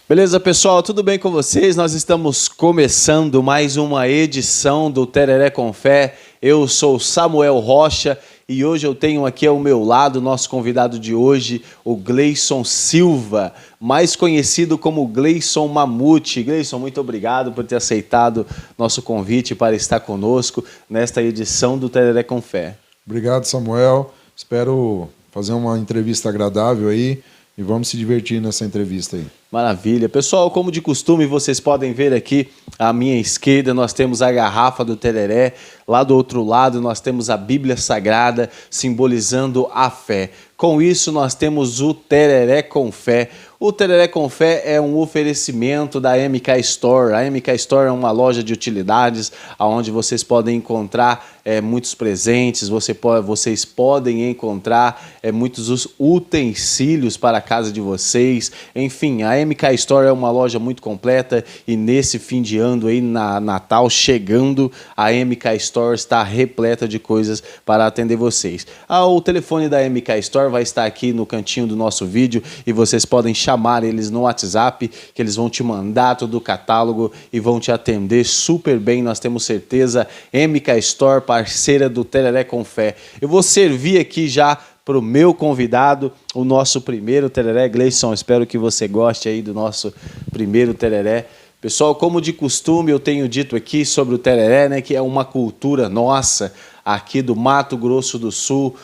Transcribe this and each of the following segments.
Beleza, pessoal? Tudo bem com vocês? Nós estamos começando mais uma edição do Tereré com Fé. Eu sou Samuel Rocha e hoje eu tenho aqui ao meu lado o nosso convidado de hoje, o Gleison Silva, mais conhecido como Gleison Mamute. Gleison, muito obrigado por ter aceitado nosso convite para estar conosco nesta edição do Tereré com Fé. Obrigado, Samuel. Espero fazer uma entrevista agradável aí e vamos se divertir nessa entrevista aí. Maravilha. Pessoal, como de costume, vocês podem ver aqui à minha esquerda, nós temos a garrafa do tereré. Lá do outro lado, nós temos a Bíblia Sagrada, simbolizando a fé. Com isso, nós temos o Tereré com Fé. O Tereré com Fé é um oferecimento da MK Store. A MK Store é uma loja de utilidades, onde vocês podem encontrar muitos presentes, vocês podem encontrar muitos utensílios para a casa de vocês. Enfim, a MK Store é uma loja muito completa e nesse fim de ano aí, na Natal, chegando, a MK Store está repleta de coisas para atender vocês. O telefone da MK Store vai estar aqui no cantinho do nosso vídeo e vocês podem chamar eles no WhatsApp, que eles vão te mandar todo o catálogo e vão te atender super bem, nós temos certeza. MK Store, parceira do Tereré com Fé. Eu vou servir aqui já para o meu convidado, o nosso primeiro tereré. Gleison, espero que você goste aí do nosso primeiro tereré. Pessoal, como de costume, eu tenho dito aqui sobre o tereré, né, que é uma cultura nossa aqui do Mato Grosso do Sul,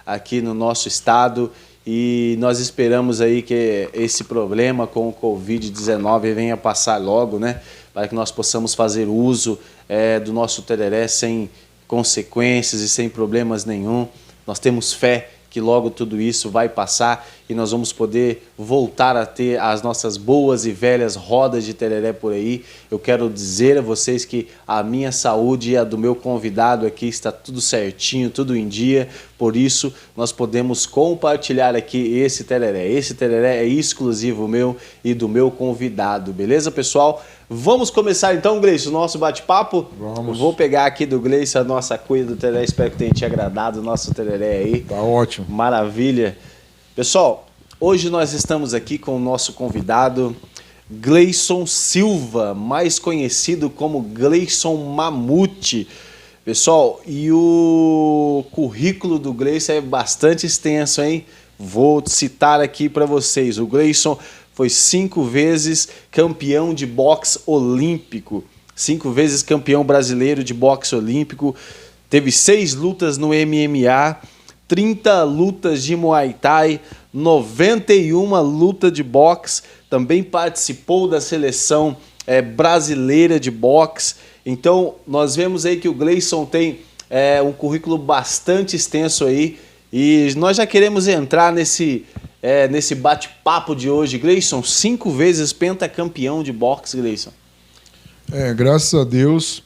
aqui no nosso estado, e nós esperamos aí que esse problema com o Covid-19 venha passar logo, né, para que nós possamos fazer uso do nosso tereré sem consequências e sem problemas nenhum. Nós temos fé que logo tudo isso vai passar e nós vamos poder voltar a ter as nossas boas e velhas rodas de tereré por aí. Eu quero dizer a vocês que a minha saúde e a do meu convidado aqui está tudo certinho, tudo em dia. Por isso, nós podemos compartilhar aqui esse tereré. Esse tereré é exclusivo meu e do meu convidado. Beleza, pessoal? Vamos começar então, Gleison, o nosso bate-papo? Vamos. Vou pegar aqui do Gleison a nossa cuia do tereré. Espero que tenha te agradado o nosso tereré aí. Tá ótimo. Maravilha. Pessoal, hoje nós estamos aqui com o nosso convidado Gleison Silva, mais conhecido como Gleison Mamute. Pessoal, e o currículo do Gleison é bastante extenso, hein? Vou citar aqui para vocês. O Gleison foi 5 vezes campeão de boxe olímpico, 5 vezes campeão brasileiro de boxe olímpico, teve 6 lutas no MMA, 30 lutas de Muay Thai, 91 lutas de boxe, também participou da seleção brasileira de boxe. Então, nós vemos aí que o Gleison tem um currículo bastante extenso aí e nós já queremos entrar nesse bate-papo de hoje. Gleison, 5 vezes pentacampeão de boxe, Gleison. Graças a Deus,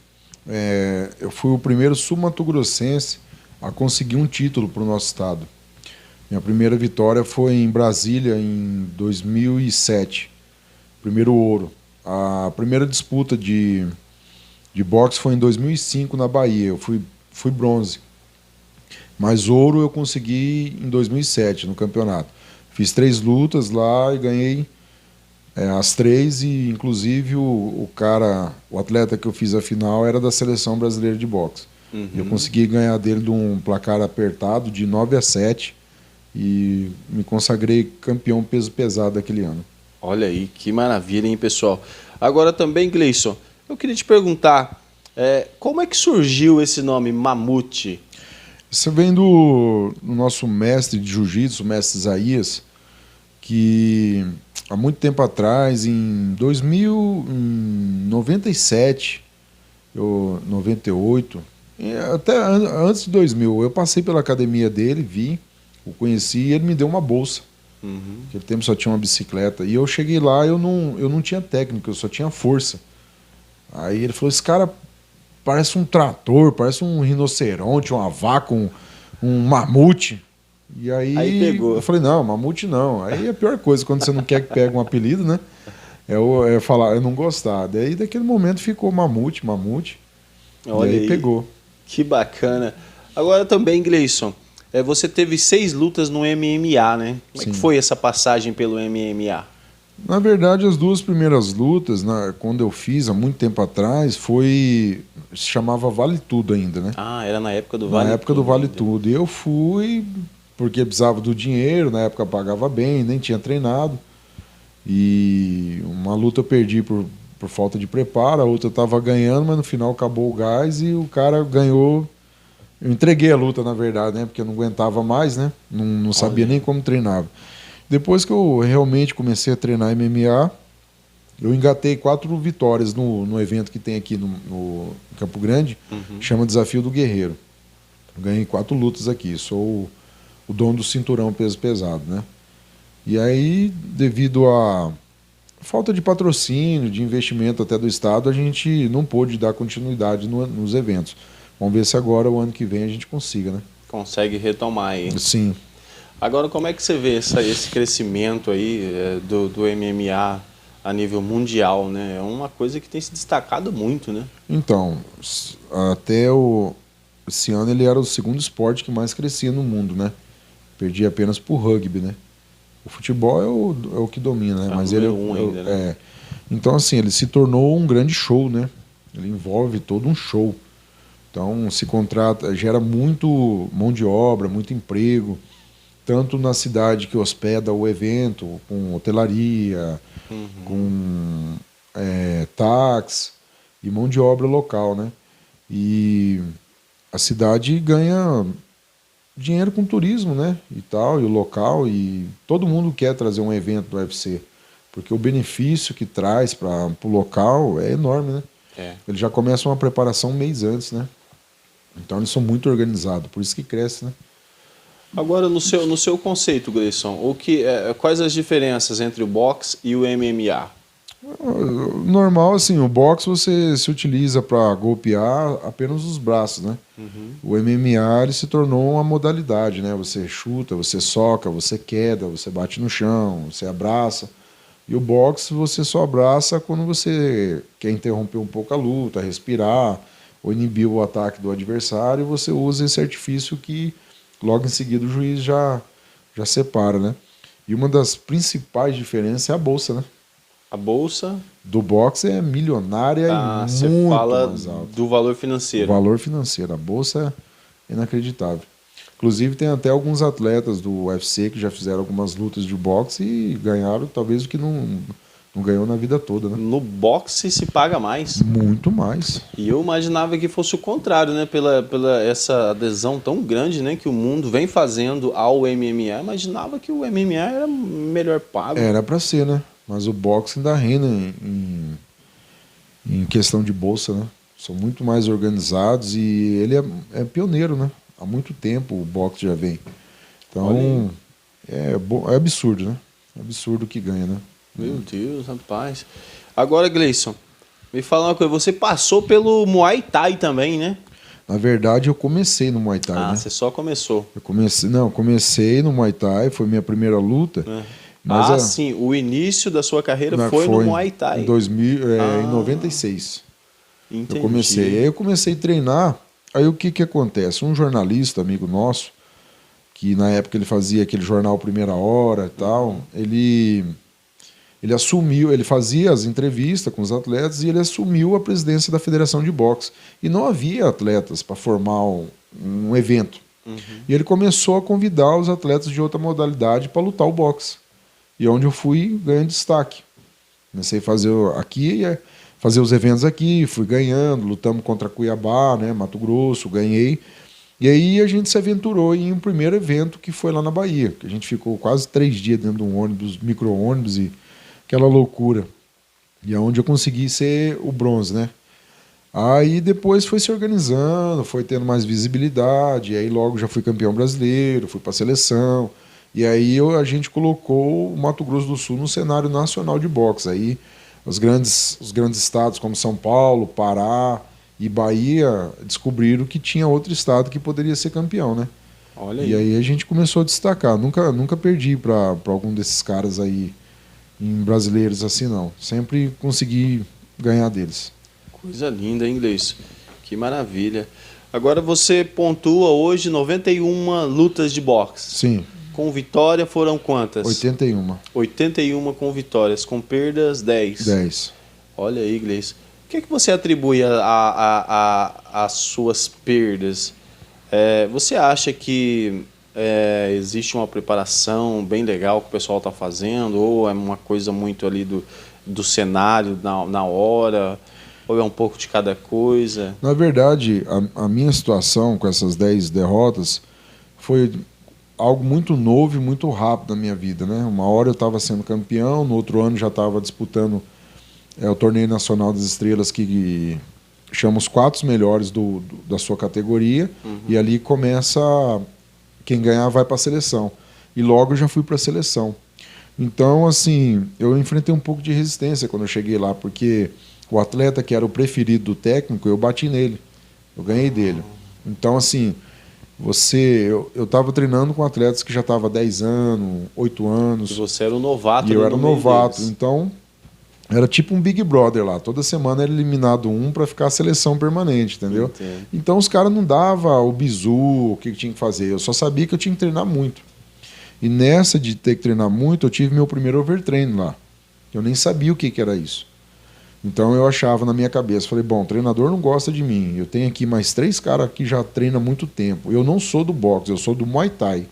eu fui o primeiro sul-mato-grossense a conseguir um título para o nosso estado. Minha primeira vitória foi em Brasília, em 2007. Primeiro ouro. A primeira disputa de boxe foi em 2005 na Bahia. Eu fui bronze. Mas ouro eu consegui em 2007 no campeonato. Fiz 3 lutas lá e ganhei as 3 e inclusive o atleta que eu fiz a final era da seleção brasileira de boxe. Uhum. Eu consegui ganhar dele de um placar apertado de 9-7 e me consagrei campeão peso pesado daquele ano. Olha aí, que maravilha, hein, pessoal? Agora também, Gleison, eu queria te perguntar, como é que surgiu esse nome, Mamute? Isso vem do nosso mestre de jiu-jitsu, o mestre Isaías, que há muito tempo atrás, em 97, 98, até antes de 2000, eu passei pela academia dele, o conheci e ele me deu uma bolsa. Uhum. Naquele tempo só tinha uma bicicleta. E eu cheguei lá, eu não tinha técnica, eu só tinha força. Aí ele falou, esse cara parece um trator, parece um rinoceronte, uma vaca, um mamute. E aí pegou. Eu falei, não, mamute não. Aí a pior coisa, quando você não quer que pegue um apelido, né? É falar, eu não gostar. Daí daquele momento ficou mamute. Olha e aí pegou. Que bacana. Agora também, Gleison, você teve 6 lutas no MMA, né? Como é que Sim. foi essa passagem pelo MMA? Na verdade, as duas primeiras lutas, quando eu fiz, há muito tempo atrás, se chamava Vale Tudo ainda, né? Ah, era na época do Vale Tudo. Na época do Vale ainda. Tudo. E eu fui porque precisava do dinheiro, na época pagava bem, nem tinha treinado. E uma luta eu perdi por falta de preparo, a outra eu estava ganhando, mas no final acabou o gás e o cara ganhou. Eu entreguei a luta, na verdade, né? Porque eu não aguentava mais, né? Não sabia nem como treinava. Depois que eu realmente comecei a treinar MMA, eu engatei 4 vitórias no evento que tem aqui no Campo Grande, chama Desafio do Guerreiro. Eu ganhei 4 lutas aqui, sou o dono do cinturão peso pesado, né? E aí, devido à falta de patrocínio, de investimento até do Estado, a gente não pôde dar continuidade nos eventos. Vamos ver se agora, o ano que vem, a gente consiga, né? Consegue retomar aí. Sim. Agora, como é que você vê esse crescimento aí do MMA a nível mundial, né? É uma coisa que tem se destacado muito, né? Então, esse ano ele era o segundo esporte que mais crescia no mundo, né? Perdia apenas pro rugby, né? O futebol é o que domina, né? Mas ele ainda, né? Então, assim, ele se tornou um grande show, né? Ele envolve todo um show. Então, gera muito mão de obra, muito emprego, tanto na cidade que hospeda o evento, com hotelaria, com táxi e mão de obra local, né? E a cidade ganha dinheiro com turismo, né? E tal, e o local, e todo mundo quer trazer um evento do UFC, porque o benefício que traz para o local é enorme, né? Eles já começam uma preparação um mês antes, né? Então eles são muito organizados, por isso que cresce, né? Agora, no seu conceito, Gleison, quais as diferenças entre o boxe e o MMA? Normal, assim, o boxe você se utiliza para golpear apenas os braços, né? O MMA ele se tornou uma modalidade, né? Você chuta, você soca, você queda, você bate no chão, você abraça. E o boxe você só abraça quando você quer interromper um pouco a luta, respirar, ou inibir o ataque do adversário, você usa esse artifício que logo em seguida o juiz já separa, né? E uma das principais diferenças é a bolsa, né? A bolsa Do boxe é milionária e você muito fala mais alta. do valor O financeiro. valor financeiro. A bolsa é inacreditável. Inclusive tem até alguns atletas do UFC que já fizeram algumas lutas de boxe e ganharam talvez o que não ganhou na vida toda, né? No boxe se paga mais. Muito mais. E eu imaginava que fosse o contrário, né? Pela essa adesão tão grande, né, que o mundo vem fazendo ao MMA. Eu imaginava que o MMA era melhor pago. Era para ser, né? Mas o boxe ainda reina em questão de bolsa, né? São muito mais organizados e ele é pioneiro, né? Há muito tempo o boxe já vem. Então, é absurdo, né? É absurdo o que ganha, né? Meu Deus, rapaz. Agora, Gleison, me fala uma coisa. Você passou pelo Muay Thai também, né? Na verdade, eu comecei no Muay Thai, né? Você só começou. Eu comecei no Muay Thai, foi minha primeira luta. Mas sim, o início da sua carreira foi no Muay Thai. Em 96. Entendi. Eu comecei. Aí eu comecei a treinar. Aí o que acontece? Um jornalista, amigo nosso, que na época ele fazia aquele jornal Primeira Hora e tal, ele assumiu, ele fazia as entrevistas com os atletas e ele assumiu a presidência da Federação de Boxe. E não havia atletas para formar um evento. E ele começou a convidar os atletas de outra modalidade para lutar o boxe. E é onde eu fui ganhando destaque. Comecei a fazer os eventos aqui, fui ganhando, lutamos contra Cuiabá, né, Mato Grosso, ganhei. E aí a gente se aventurou em um primeiro evento que foi lá na Bahia, que a gente ficou quase 3 dias dentro de um ônibus, micro-ônibus e aquela loucura. E é onde eu consegui ser o bronze, né? Aí depois foi se organizando, foi tendo mais visibilidade, e aí logo já fui campeão brasileiro, fui para a seleção. E aí a gente colocou o Mato Grosso do Sul no cenário nacional de boxe. Aí os grandes estados como São Paulo, Pará e Bahia descobriram que tinha outro estado que poderia ser campeão, né? Olha aí. E aí a gente começou a destacar. Nunca perdi para algum desses caras aí, em brasileiros assim, não. Sempre consegui ganhar deles. Coisa linda, hein, Gleison? Que maravilha. Agora você pontua hoje 91 lutas de boxe. Sim. Com vitória foram quantas? 81. 81 com vitórias, com perdas 10. 10. Olha aí, Gleison. O que você atribui às suas perdas? Você acha que existe uma preparação bem legal que o pessoal está fazendo? Ou é uma coisa muito ali do cenário na hora? Ou é um pouco de cada coisa? Na verdade, a minha situação com essas 10 derrotas foi algo muito novo e muito rápido na minha vida, né? Uma hora eu estava sendo campeão, no outro ano já estava disputando o Torneio Nacional das Estrelas, que chama os 4 melhores da sua categoria, e ali começa, quem ganhar vai para a seleção. E logo eu já fui para a seleção. Então, assim, eu enfrentei um pouco de resistência quando eu cheguei lá, porque o atleta que era o preferido do técnico, eu bati nele, eu ganhei dele. Então, assim, eu estava treinando com atletas que já estavam há 10 anos, 8 anos. E você era um novato. E eu era um novato. Deles. Então, era tipo um Big Brother lá. Toda semana era eliminado um para ficar a seleção permanente, entendeu? Entendo. Então, os caras não davam o bizu, o que tinha que fazer. Eu só sabia que eu tinha que treinar muito. E nessa de ter que treinar muito, eu tive meu primeiro overtraining lá. Eu nem sabia o que era isso. Então eu achava na minha cabeça, falei, bom, o treinador não gosta de mim, eu tenho aqui mais 3 caras que já treinam há muito tempo. Eu não sou do boxe, eu sou do Muay Thai.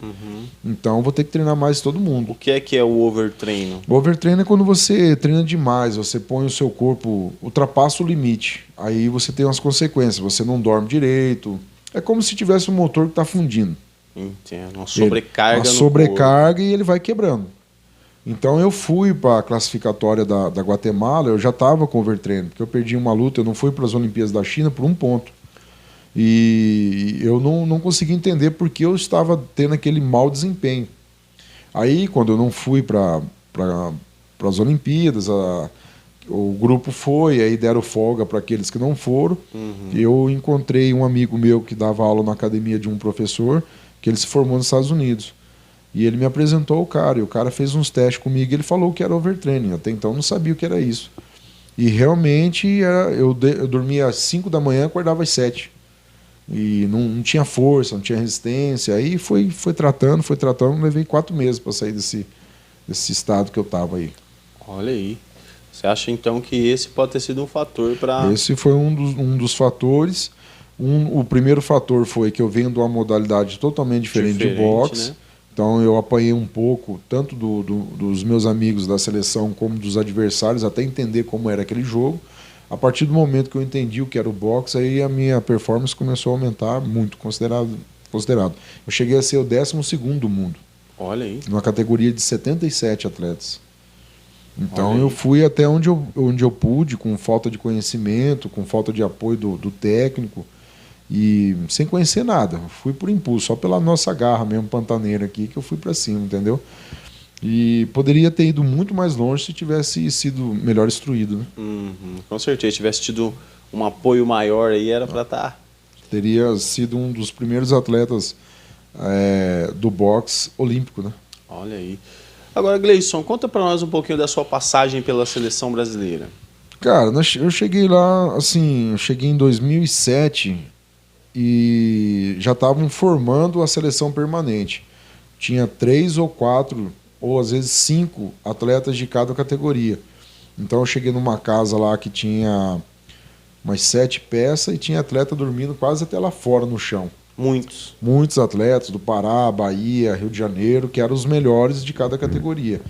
Então eu vou ter que treinar mais que todo mundo. O que é o overtreino? O overtreino é quando você treina demais, você põe o seu corpo, ultrapassa o limite. Aí você tem umas consequências, você não dorme direito. É como se tivesse um motor que está fundindo. Entendo, uma sobrecarga Uma no sobrecarga corpo. E ele vai quebrando. Então eu fui para a classificatória da Guatemala, eu já estava com overtreino, porque eu perdi uma luta, eu não fui para as Olimpíadas da China por 1 ponto. E eu não consegui entender por que eu estava tendo aquele mau desempenho. Aí, quando eu não fui para as Olimpíadas, o grupo foi, aí deram folga para aqueles que não foram. Eu encontrei um amigo meu que dava aula na academia de um professor, que ele se formou nos Estados Unidos. E ele me apresentou o cara, e o cara fez uns testes comigo e ele falou que era overtraining. Até então eu não sabia o que era isso. E realmente eu dormia às 5 da manhã e acordava às 7. E não tinha força, não tinha resistência. Aí foi tratando, levei 4 meses para sair desse estado que eu estava aí. Olha aí. Você acha então que esse pode ter sido um fator para... Esse foi um dos fatores. O primeiro fator foi que eu venho de uma modalidade totalmente diferente de boxe. Né? Então eu apanhei um pouco, tanto dos meus amigos da seleção como dos adversários, até entender como era aquele jogo. A partir do momento que eu entendi o que era o boxe, aí a minha performance começou a aumentar muito, considerado. Eu cheguei a ser o 12º do mundo. Olha aí. Numa categoria de 77 atletas. Então eu fui até onde eu pude, com falta de conhecimento, com falta de apoio do técnico. E sem conhecer nada, fui por impulso, só pela nossa garra mesmo pantaneira aqui que eu fui para cima, entendeu? E poderia ter ido muito mais longe se tivesse sido melhor instruído, né? Com certeza, tivesse tido um apoio maior aí, era para estar... Teria sido um dos primeiros atletas do boxe olímpico, né? Olha aí. Agora, Gleison, conta para nós um pouquinho da sua passagem pela seleção brasileira. Cara, eu cheguei lá, assim, eu cheguei em 2007... e já estavam formando a seleção permanente. Tinha 3 ou 4, ou às vezes 5 atletas de cada categoria. Então eu cheguei numa casa lá que tinha umas 7 peças e tinha atleta dormindo quase até lá fora no chão. Muitos atletas do Pará, Bahia, Rio de Janeiro, que eram os melhores de cada categoria.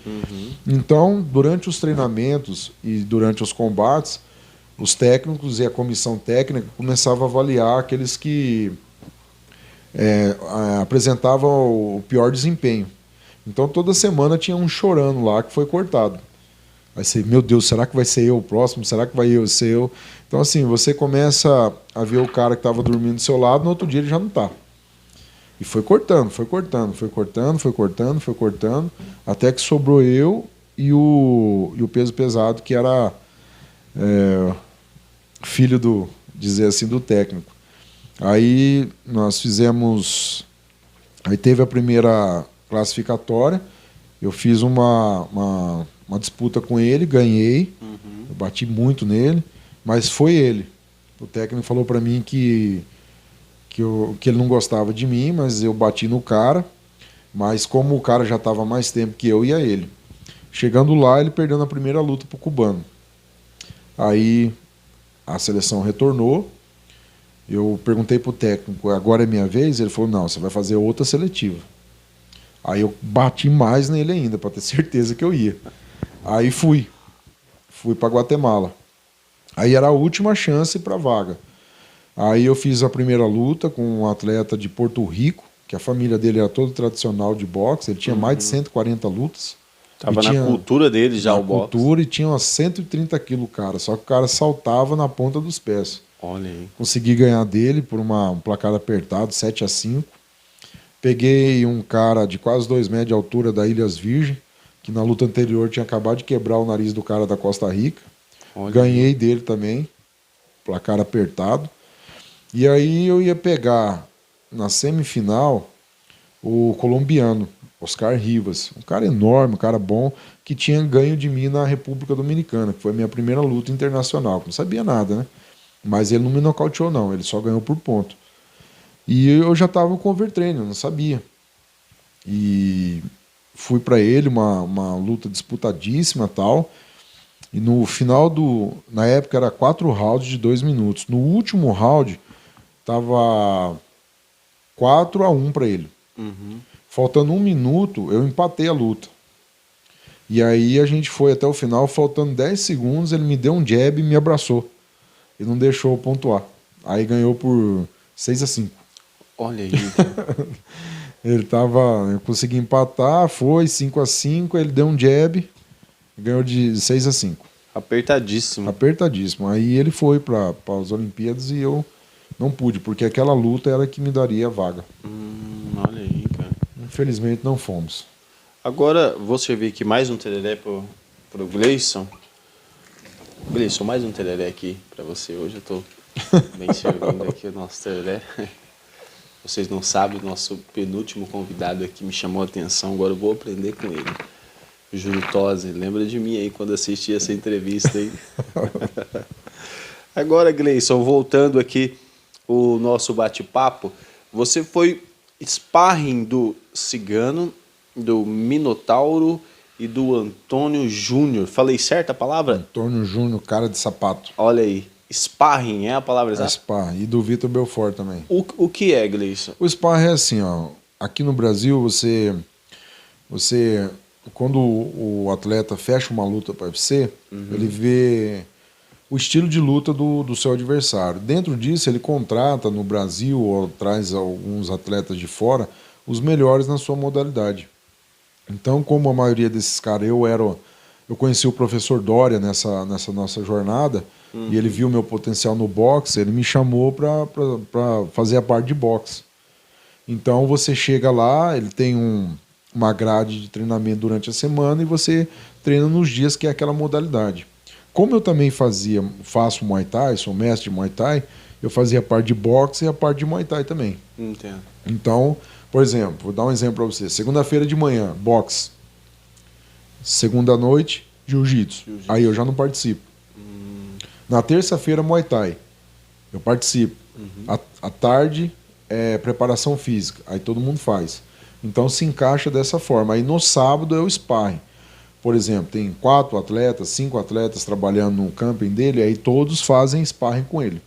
Então, durante os treinamentos e durante os combates, os técnicos e a comissão técnica começavam a avaliar aqueles que apresentavam o pior desempenho. Então, toda semana tinha um chorando lá que foi cortado. Aí você, meu Deus, será que vai ser eu o próximo? Será que vai ser eu? Então, assim, você começa a ver o cara que estava dormindo do seu lado, no outro dia ele já não está. E foi cortando, até que sobrou eu e o peso pesado, que era filho dizer assim, do técnico. Aí nós fizemos... Aí teve a primeira classificatória, eu fiz uma disputa com ele, ganhei, eu bati muito nele, mas foi ele. O técnico falou para mim que ele não gostava de mim, mas eu bati no cara. Mas como o cara já estava mais tempo que eu, ia ele. Chegando lá, ele perdeu na primeira luta pro cubano. Aí a seleção retornou. Eu perguntei pro técnico, agora é minha vez? Ele falou, não, você vai fazer outra seletiva. Aí eu bati mais nele ainda, para ter certeza que eu ia. Aí fui para Guatemala. Aí era a última chance para vaga. Aí eu fiz a primeira luta com um atleta de Porto Rico, que a família dele era toda tradicional de boxe, ele tinha mais de 140 lutas. Tava na cultura dele já o boxe. Na cultura, e tinha umas 130 quilos o cara, só que o cara saltava na ponta dos pés. Olha aí. Consegui ganhar dele por um placar apertado, 7-5. Peguei um cara de quase 2 metros de altura da Ilhas Virgem, que na luta anterior tinha acabado de quebrar o nariz do cara da Costa Rica. Olha. Ganhei dele também, placar apertado. E aí eu ia pegar na semifinal o colombiano, Oscar Rivas, um cara enorme, um cara bom, que tinha ganho de mim na República Dominicana, que foi a minha primeira luta internacional. Não sabia nada, né? Mas ele não me nocauteou, não, ele só ganhou por ponto. E eu já estava com overtraining, eu não sabia. E fui para ele, uma luta disputadíssima e tal. E no final na época era 4 rounds de 2 minutos. No último round, tava 4-1 para ele. Uhum. Faltando 1 minuto, eu empatei a luta. E aí a gente foi até o final, faltando 10 segundos, ele me deu um jab e me abraçou. E não deixou eu pontuar. Aí ganhou por 6-5. Olha aí. Eu consegui empatar, foi 5-5, ele deu um jab, ganhou de 6-5. Apertadíssimo. Apertadíssimo. Aí ele foi para as Olimpíadas e eu não pude, porque aquela luta era que me daria a vaga. Olha aí, cara. Infelizmente não fomos. Agora, vou servir aqui mais um tereré pro Gleison. Gleison, mais um tereré aqui para você. Hoje eu tô bem servindo aqui o nosso tereré. Vocês não sabem, o nosso penúltimo convidado aqui me chamou a atenção, agora eu vou aprender com ele. Júlio Tosi, lembra de mim aí quando assisti essa entrevista aí? Agora, Gleison, voltando aqui o nosso bate-papo, você foi sparring do Cigano, do Minotauro e do Antônio Júnior. Falei certo a palavra? Antônio Júnior, cara de sapato. Olha aí. Sparring é a palavra exata? Sparring. E do Vitor Belfort também. O que é, Gleison? O sparring é assim, ó. Aqui no Brasil, você quando o atleta fecha uma luta para o UFC, ele vê o estilo de luta do seu adversário. Dentro disso, ele contrata no Brasil ou traz alguns atletas de fora os melhores na sua modalidade. Então, como a maioria desses caras, eu conheci o professor Dória nessa nossa jornada, e ele viu meu potencial no boxe, ele me chamou para fazer a parte de boxe. Então você chega lá, ele tem uma grade de treinamento durante a semana e você treina nos dias que é aquela modalidade. Como eu também faço Muay Thai, sou mestre de Muay Thai, eu fazia a parte de boxe e a parte de Muay Thai também. Entendo. Então, por exemplo, vou dar um exemplo para você. Segunda-feira de manhã, boxe. Segunda noite, jiu-jitsu. Aí eu já não participo. Na terça-feira, Muay Thai. Eu participo. À tarde, preparação física. Aí todo mundo faz. Então se encaixa dessa forma. Aí no sábado é o sparring. Por exemplo, tem 4 atletas, 5 atletas trabalhando no camping dele, aí todos fazem sparring com ele.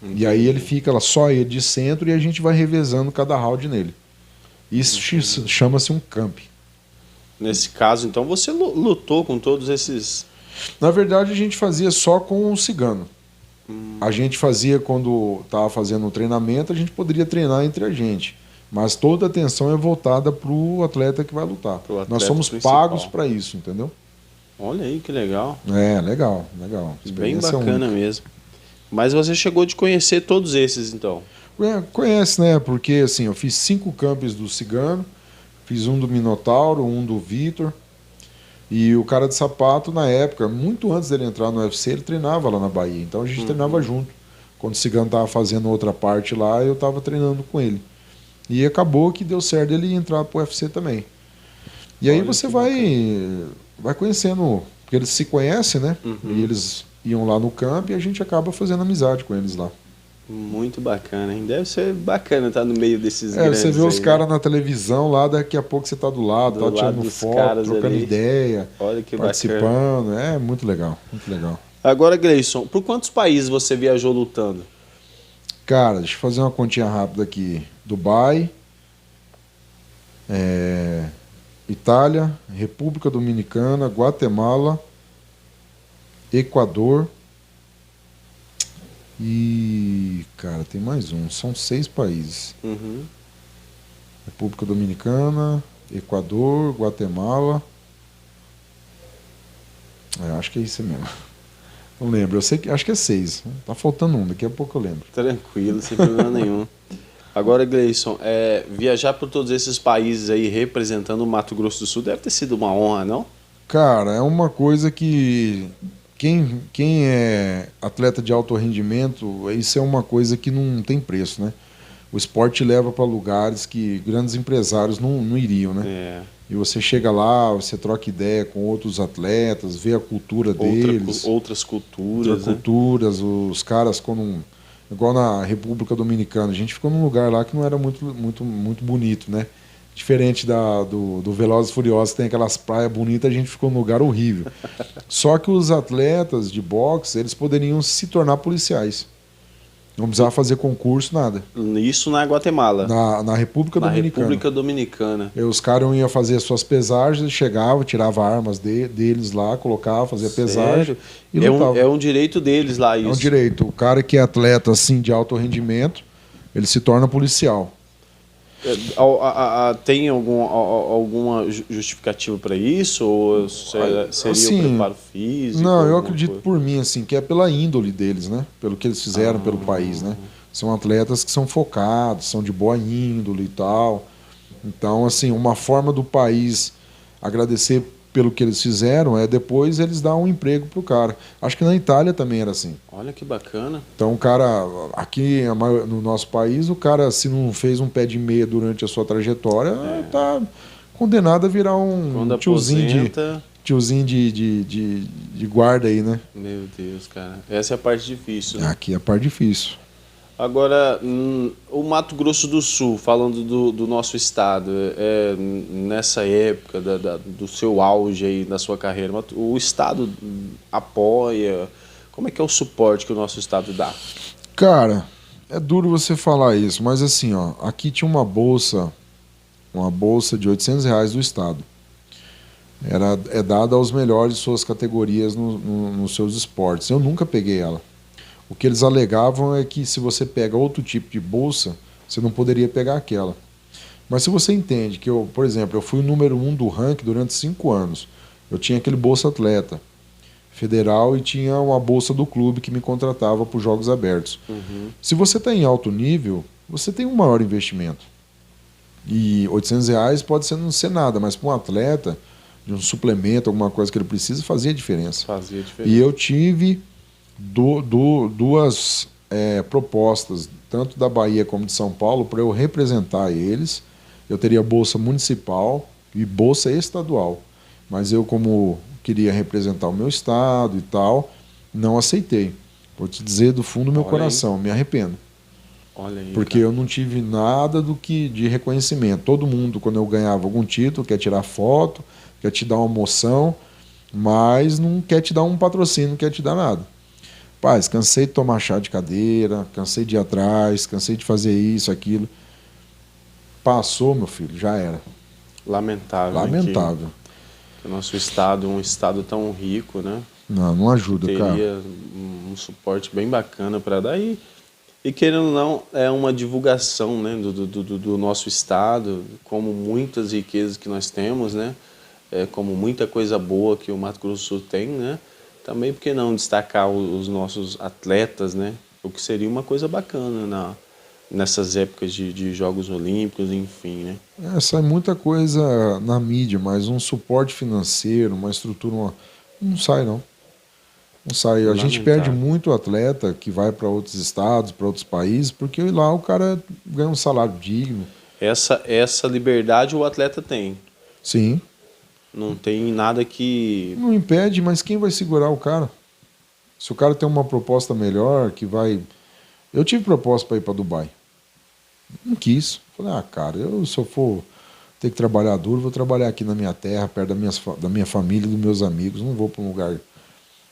Entendi. E aí ele fica lá, só ele de centro, e a gente vai revezando cada round nele. Isso chama-se um camping. Nesse caso, então, você lutou com todos esses... Na verdade, a gente fazia só com o Cigano. A gente fazia, quando estava fazendo o treinamento, a gente poderia treinar entre a gente. Mas toda a atenção é voltada para o atleta que vai lutar. Nós somos pagos para isso, entendeu? Olha aí, que legal. Legal. Bem bacana mesmo. Mas você chegou de conhecer todos esses, então? Conhece, né? Porque assim, eu fiz 5 campos do Cigano, fiz um do Minotauro, um do Vitor. E o cara de sapato, na época, muito antes dele entrar no UFC, ele treinava lá na Bahia. Então a gente treinava junto. Quando o Cigano estava fazendo outra parte lá, eu estava treinando com ele. E acabou que deu certo ele entrar para o UFC também. E aí você vai conhecendo, porque eles se conhecem, né? E eles iam lá no campo e a gente acaba fazendo amizade com eles lá. Muito bacana, hein? Deve ser bacana estar no meio desses É, grandes você vê os aí, caras né? na televisão lá, daqui a pouco você tá do lado, Do tá lado tirando dos foto, caras trocando ali. ideia, Olha que bacana. participando. É muito legal, muito legal. Agora, Gleison, por quantos países você viajou lutando? Cara, deixa eu fazer uma continha rápida aqui. Dubai, Itália, República Dominicana, Guatemala, Equador e, cara, tem mais um. São 6 países. Uhum. República Dominicana, Equador, Guatemala. Acho que é isso mesmo. Não lembro. Eu sei que acho que é 6. Tá faltando um. Daqui a pouco eu lembro. Tranquilo, sem problema nenhum. Agora, Gleison, viajar por todos esses países aí representando o Mato Grosso do Sul deve ter sido uma honra, não? Cara, é uma coisa que quem é atleta de alto rendimento, isso é uma coisa que não tem preço, né? O esporte leva para lugares que grandes empresários não iriam, né? É. E você chega lá, você troca ideia com outros atletas, vê a cultura deles, Outras culturas, outras culturas, os caras quando igual na República Dominicana, a gente ficou num lugar lá que não era muito bonito, né? Diferente do Velozes e Furiosos, que tem aquelas praias bonitas, a gente ficou num lugar horrível. Só que os atletas de boxe, eles poderiam se tornar policiais. Não precisava fazer concurso, nada. Isso na Guatemala. Na República Na Dominicana. República Dominicana. E os caras iam fazer as suas pesagens, chegavam, tiravam armas deles lá, colocavam, fazia a pesagem e lutavam. É um direito deles lá isso. É um direito. O cara que é atleta assim de alto rendimento, ele se torna policial. Tem alguma justificativa para isso? Ou seria assim, o preparo físico? Não, eu acredito por mim, assim, que é pela índole deles, né? Pelo que eles fizeram pelo país, né? São atletas que são focados, são de boa índole e tal. Então, assim, uma forma do país agradecer pelo que eles fizeram é depois eles dar um emprego pro cara. Acho que na Itália também era assim. Olha que bacana. Então, o cara, aqui no nosso país, o cara, se não fez um pé de meia durante a sua trajetória, tá condenado a virar um tiozinho de guarda aí, né? Meu Deus, cara. Essa é a parte difícil, né? Aqui é a parte difícil. Agora, o Mato Grosso do Sul, falando do nosso estado, nessa época do seu auge aí na sua carreira, o estado apoia? Como é que é o suporte que o nosso estado dá? Cara, é duro você falar isso, mas assim, ó, aqui tinha uma bolsa de R$ 800 do estado. É dada aos melhores de suas categorias nos seus esportes. Eu nunca peguei ela. O que eles alegavam é que se você pega outro tipo de bolsa, você não poderia pegar aquela. Mas se você entende que por exemplo, eu fui o número 1 do ranking durante 5 anos. Eu tinha aquele Bolsa Atleta federal e tinha uma bolsa do clube que me contratava para os Jogos Abertos. Uhum. Se você está em alto nível, você tem um maior investimento. E R$ 800 pode não ser nada, mas para um atleta, de um suplemento, alguma coisa que ele precisa, fazia diferença. Fazia diferença. E eu tive duas propostas, tanto da Bahia como de São Paulo, para eu representar eles. Eu teria bolsa municipal e bolsa estadual. Mas eu, como queria representar o meu estado e tal, não aceitei. Vou te dizer do fundo do meu coração, me arrependo. Olha aí, porque eu não tive nada de reconhecimento. Todo mundo, quando eu ganhava algum título, quer tirar foto, quer te dar uma moção, mas não quer te dar um patrocínio, não quer te dar nada. Paz, cansei de tomar chá de cadeira, cansei de ir atrás, cansei de fazer isso, aquilo. Passou, meu filho, já era. Lamentável. Lamentável. Que o nosso estado, um estado tão rico, né? Não ajuda, cara. Teria um suporte bem bacana para dar. E querendo ou não, é uma divulgação, né, do nosso estado, como muitas riquezas que nós temos, né? Como muita coisa boa que o Mato Grosso do Sul tem, né? Também, por que não destacar os nossos atletas, né? O que seria uma coisa bacana nessas épocas de Jogos Olímpicos, enfim, né? Sai muita coisa na mídia, mas um suporte financeiro, uma estrutura, não sai, não. Não sai. A gente perde muito atleta que vai para outros estados, para outros países, porque lá o cara ganha um salário digno. Essa liberdade o atleta tem. Sim. Não tem nada que... Não impede, mas quem vai segurar o cara? Se o cara tem uma proposta melhor, que vai... Eu tive proposta para ir para Dubai. Não quis. Falei, cara, se eu for ter que trabalhar duro, vou trabalhar aqui na minha terra, perto da minha família, dos meus amigos. Não vou para um lugar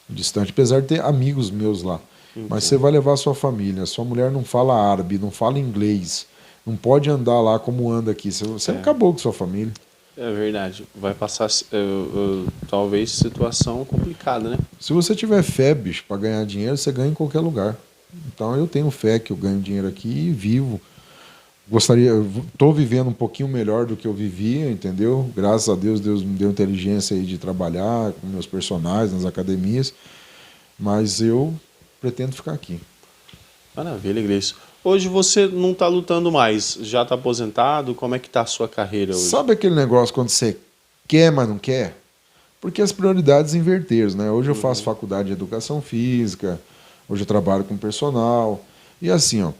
distante, apesar de ter amigos meus lá. Mas você vai levar a sua família. Sua mulher não fala árabe, não fala inglês. Não pode andar lá como anda aqui. Você acabou com sua família. É verdade. Vai passar, talvez, situação complicada, né? Se você tiver fé, bicho, para ganhar dinheiro, você ganha em qualquer lugar. Então eu tenho fé que eu ganho dinheiro aqui e vivo. Estou vivendo um pouquinho melhor do que eu vivia, entendeu? Graças a Deus, Deus me deu inteligência aí de trabalhar com meus personagens nas academias. Mas eu pretendo ficar aqui. Maravilha, Gleison. Hoje você não está lutando mais, já está aposentado? Como é que está a sua carreira hoje? Sabe aquele negócio quando você quer, mas não quer? Porque as prioridades inverteram, né? Hoje eu faço faculdade de educação física, hoje eu trabalho com personal. E assim, ó,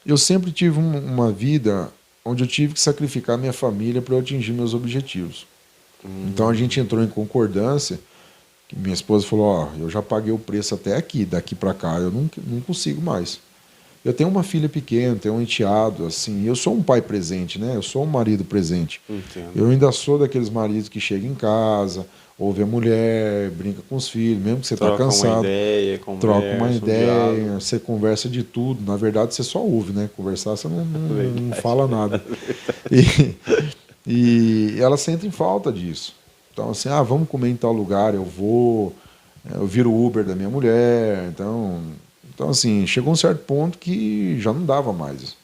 eu sempre tive uma vida onde eu tive que sacrificar minha família para eu atingir meus objetivos. Então a gente entrou em concordância, que minha esposa falou, eu já paguei o preço até aqui, daqui para cá eu não consigo mais. Eu tenho uma filha pequena, tenho um enteado, assim, eu sou um pai presente, né? Eu sou um marido presente. Entendo. Eu ainda sou daqueles maridos que chegam em casa, ouve a mulher, brinca com os filhos, mesmo que você está cansado. Troca uma ideia, você conversa de tudo. Na verdade, você só ouve, né? Conversar, você não fala nada. E ela sente falta disso. Então, assim, vamos comer em tal lugar, eu viro o Uber da minha mulher, então, assim, chegou um certo ponto que já não dava mais.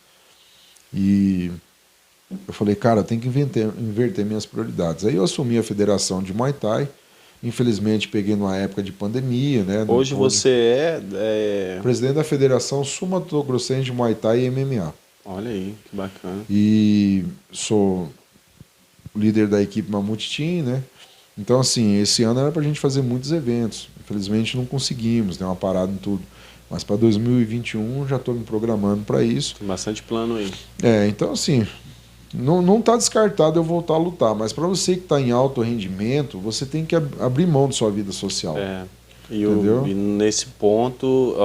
E eu falei, cara, tem que inverter minhas prioridades. Aí eu assumi a federação de Muay Thai. Infelizmente, peguei numa época de pandemia, né? Hoje você é presidente da Federação Sul-Mato-Grossense de Muay Thai e MMA. Olha aí, que bacana. E sou líder da equipe Mamute Team, né? Então, assim, esse ano era pra gente fazer muitos eventos. Infelizmente não conseguimos, deu uma parada em tudo. Mas para 2021 já estou me programando para isso. Tem bastante plano aí. Então, assim, não está descartado eu voltar a lutar. Mas para você que está em alto rendimento, você tem que abrir mão de sua vida social. E nesse ponto,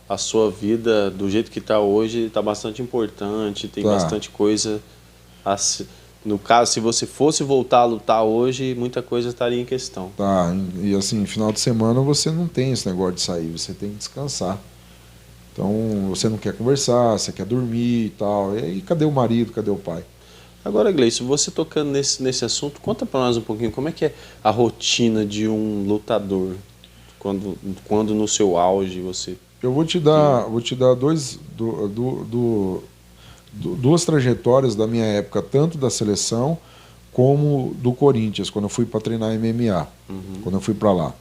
a sua vida, do jeito que está hoje, está bastante importante. Tem bastante coisa no caso, se você fosse voltar a lutar hoje, muita coisa estaria em questão. E assim, final de semana você não tem esse negócio de sair, você tem que descansar. Então, você não quer conversar, você quer dormir e tal. E aí, cadê o marido, cadê o pai? Agora, Gleison, você tocando nesse assunto, conta para nós um pouquinho como é que é a rotina de um lutador, quando no seu auge você... Eu vou te dar duas trajetórias da minha época, tanto da seleção como do Corinthians, quando eu fui para treinar MMA, quando eu fui para lá.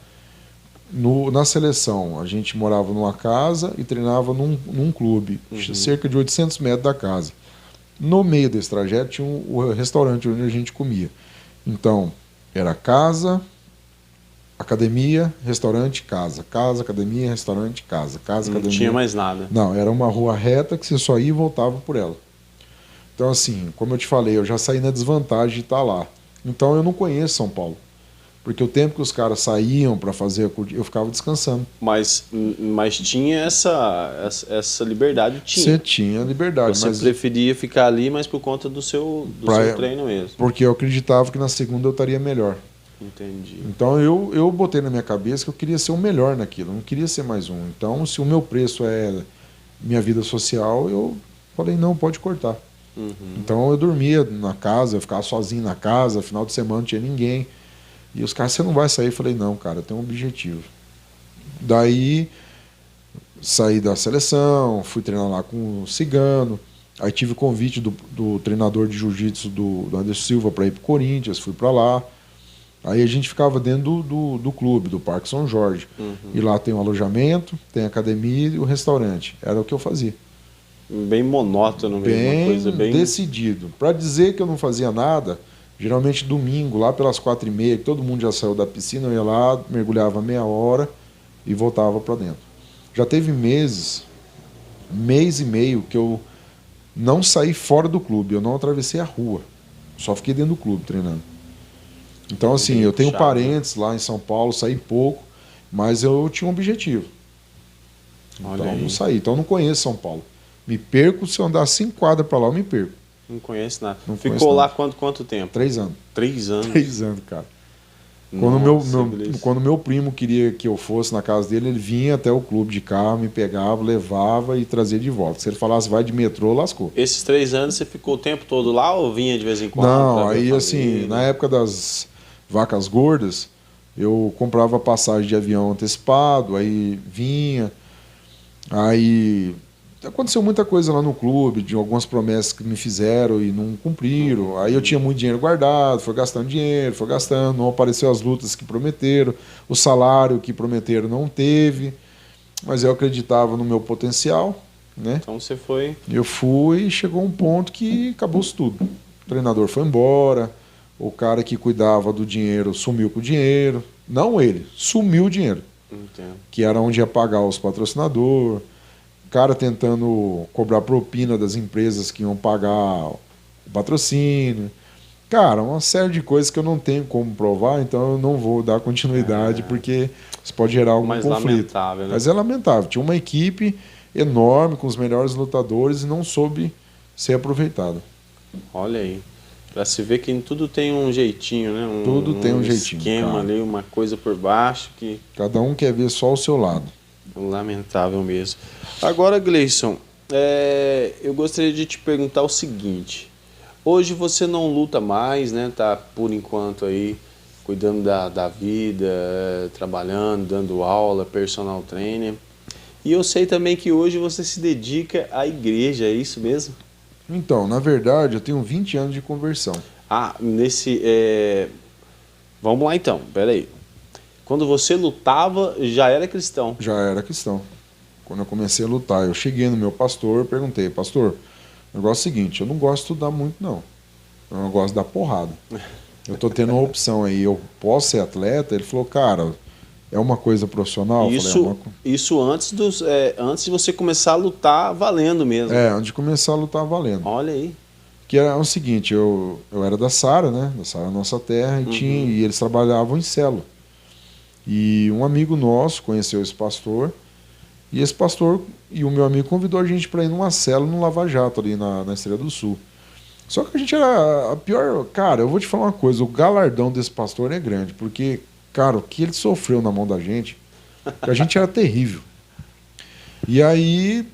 Na seleção, a gente morava numa casa e treinava num clube, cerca de 800 metros da casa. No meio desse trajeto tinha o restaurante onde a gente comia. Então, era casa, academia, restaurante, casa. Casa, academia, restaurante, casa. Casa, academia. Não tinha mais nada. Não, era uma rua reta que você só ia e voltava por ela. Então, assim, como eu te falei, eu já saí na desvantagem de estar lá. Então, eu não conheço São Paulo. Porque o tempo que os caras saíam para fazer eu ficava descansando. Mas tinha essa liberdade? Você tinha liberdade. Você preferia ficar ali, mas por conta do seu treino mesmo? Porque eu acreditava que na segunda eu estaria melhor. Entendi. Então eu botei na minha cabeça que eu queria ser o melhor naquilo, eu não queria ser mais um. Então, se o meu preço é minha vida social, eu falei, não, pode cortar. Então eu dormia na casa, eu ficava sozinho na casa, final de semana não tinha ninguém. E os caras, você não vai sair? Eu falei, não, cara, eu tenho um objetivo. Daí, saí da seleção, fui treinar lá com o Cigano, aí tive o convite do treinador de jiu-jitsu do Anderson Silva para ir para o Corinthians, fui para lá. Aí a gente ficava dentro do clube, do Parque São Jorge. E lá tem o alojamento, tem a academia e o restaurante. Era o que eu fazia. Bem monótono mesmo, uma coisa bem... decidido. Para dizer que eu não fazia nada, geralmente domingo, lá pelas 4h30, que todo mundo já saiu da piscina, eu ia lá, mergulhava meia hora e voltava para dentro. Já teve mês e meio, que eu não saí fora do clube, eu não atravessei a rua. Só fiquei dentro do clube treinando. Então, assim, eu tenho parentes lá em São Paulo, saí pouco. Mas eu tinha um objetivo. Olha Então aí. não saí. Então eu não conheço São Paulo. Me perco, se eu andar 5 quadras para lá, eu me perco. Não conhece nada. Não Ficou conheço lá nada. quanto tempo? 3 anos. 3 anos. 3 anos, cara. Nossa, beleza. Quando meu primo queria que eu fosse na casa dele, ele vinha até o clube de carro, me pegava, levava e trazia de volta. Se ele falasse vai de metrô, lascou. Esses 3 anos você ficou o tempo todo lá ou vinha de vez em quando? Não, pra ver aí a assim, família? na época das vacas gordas, eu comprava passagem de avião antecipado, aí vinha, aí aconteceu muita coisa lá no clube, de algumas promessas que me fizeram e não cumpriram. Aí eu tinha muito dinheiro guardado, foi gastando dinheiro, foi gastando, não apareceu as lutas que prometeram, o salário que prometeram não teve, mas eu acreditava no meu potencial, né? Então você foi. Eu fui e chegou um ponto que acabou-se tudo. O treinador foi embora, o cara que cuidava do dinheiro sumiu com o dinheiro. Não ele, sumiu o dinheiro, Entendo. que era onde ia pagar os patrocinadores. O cara tentando cobrar propina das empresas que iam pagar o patrocínio. Cara, uma série de coisas que eu não tenho como provar, então eu não vou dar continuidade, porque isso pode gerar algum Mais conflito. lamentável, né? Mas é lamentável. Tinha uma equipe enorme, com os melhores lutadores, e não soube ser aproveitado. Olha aí. Pra se ver que tudo tem um jeitinho, né? Tudo tem um jeitinho, esquema cara. ali, uma coisa por baixo que Cada um quer ver só o seu lado. é lamentável mesmo. Agora, Gleison, eu gostaria de te perguntar o seguinte. Hoje você não luta mais, né? Tá por enquanto aí cuidando da vida, trabalhando, dando aula, personal trainer. E eu sei também que hoje você se dedica à igreja, é isso mesmo? Então, na verdade, eu tenho 20 anos de conversão. Ah, vamos lá então, peraí. Quando você lutava, já era cristão. Já era cristão. Quando eu comecei a lutar, eu cheguei no meu pastor, perguntei, pastor, o negócio é o seguinte, eu não gosto de estudar muito, não. Eu gosto de dar porrada. Eu tô tendo uma opção aí, eu posso ser atleta? Ele falou, cara, é uma coisa profissional? Eu falei, Isso antes de você começar a lutar valendo mesmo. antes de começar a lutar valendo. Olha aí. Que era o seguinte, eu era da Sara, né? Da Sara Nossa Terra, e eles trabalhavam em célula. E um amigo nosso conheceu esse pastor, e esse pastor e o meu amigo convidou a gente para ir numa célula no Lava Jato, ali na Estrela do Sul. Só que a gente era a pior... Cara, eu vou te falar uma coisa, o galardão desse pastor é grande, porque, cara, o que ele sofreu na mão da gente, a gente era terrível. E aí,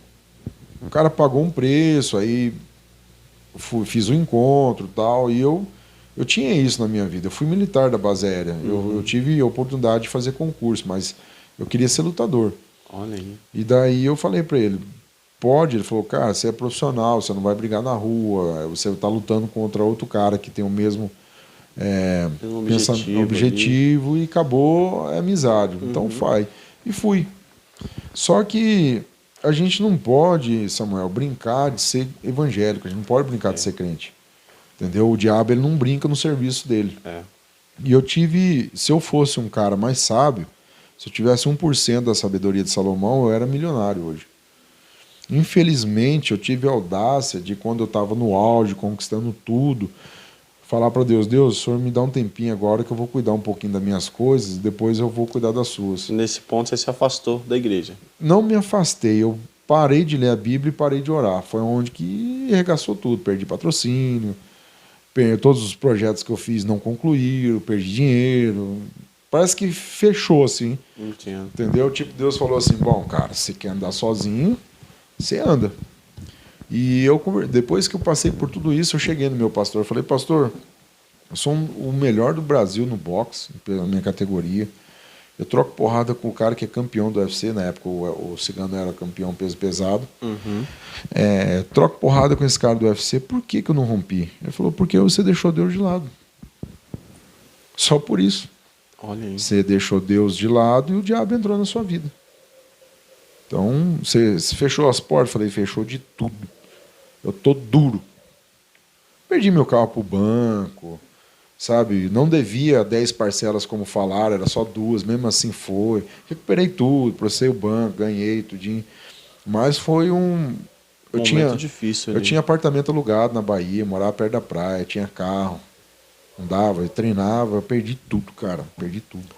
o cara pagou um preço, aí fiz um encontro e tal, e eu tinha isso na minha vida. Eu fui militar da base aérea, eu tive a oportunidade de fazer concurso, mas eu queria ser lutador. Olha aí. E daí eu falei para ele, pode? Ele falou, cara, você é profissional, você não vai brigar na rua, você está lutando contra outro cara que tem o mesmo objetivo e acabou a amizade. Então faz. E fui. Só que a gente não pode, Samuel, brincar de ser evangélico, a gente não pode brincar de ser crente. Entendeu? O diabo ele não brinca no serviço dele. E eu tive, se eu fosse um cara mais sábio, se eu tivesse 1% da sabedoria de Salomão, eu era milionário hoje. Infelizmente, eu tive a audácia de, quando eu estava no auge, conquistando tudo, falar para Deus, Deus, o Senhor me dá um tempinho agora que eu vou cuidar um pouquinho das minhas coisas, depois eu vou cuidar das suas. Nesse ponto você se afastou da igreja. Não me afastei, eu parei de ler a Bíblia e parei de orar. Foi onde que arregaçou tudo, perdi patrocínio, todos os projetos que eu fiz não concluíram, perdi dinheiro. Parece que fechou assim. Entendo. Entendeu? Tipo, Deus falou assim, bom, cara, você quer andar sozinho, você anda. E depois que eu passei por tudo isso, eu cheguei no meu pastor, eu falei, pastor, eu sou o melhor do Brasil no boxe, pela minha categoria. Eu troco porrada com o cara que é campeão do UFC, na época o Cigano era campeão peso pesado. Troco porrada com esse cara do UFC, por que eu não rompi? Ele falou, porque você deixou Deus de lado. Só por isso. Olha aí. Você deixou Deus de lado e o diabo entrou na sua vida. Então, você fechou as portas, falei, fechou de tudo. Eu tô duro. Perdi meu carro pro banco, sabe? Não devia 10 parcelas como falaram, era só 2, mesmo assim foi. Recuperei tudo, processei o banco, ganhei tudinho. Mas foi um momento difícil ali. Eu tinha apartamento alugado na Bahia, morava perto da praia, tinha carro. Andava, eu treinava, eu perdi tudo, cara, perdi tudo.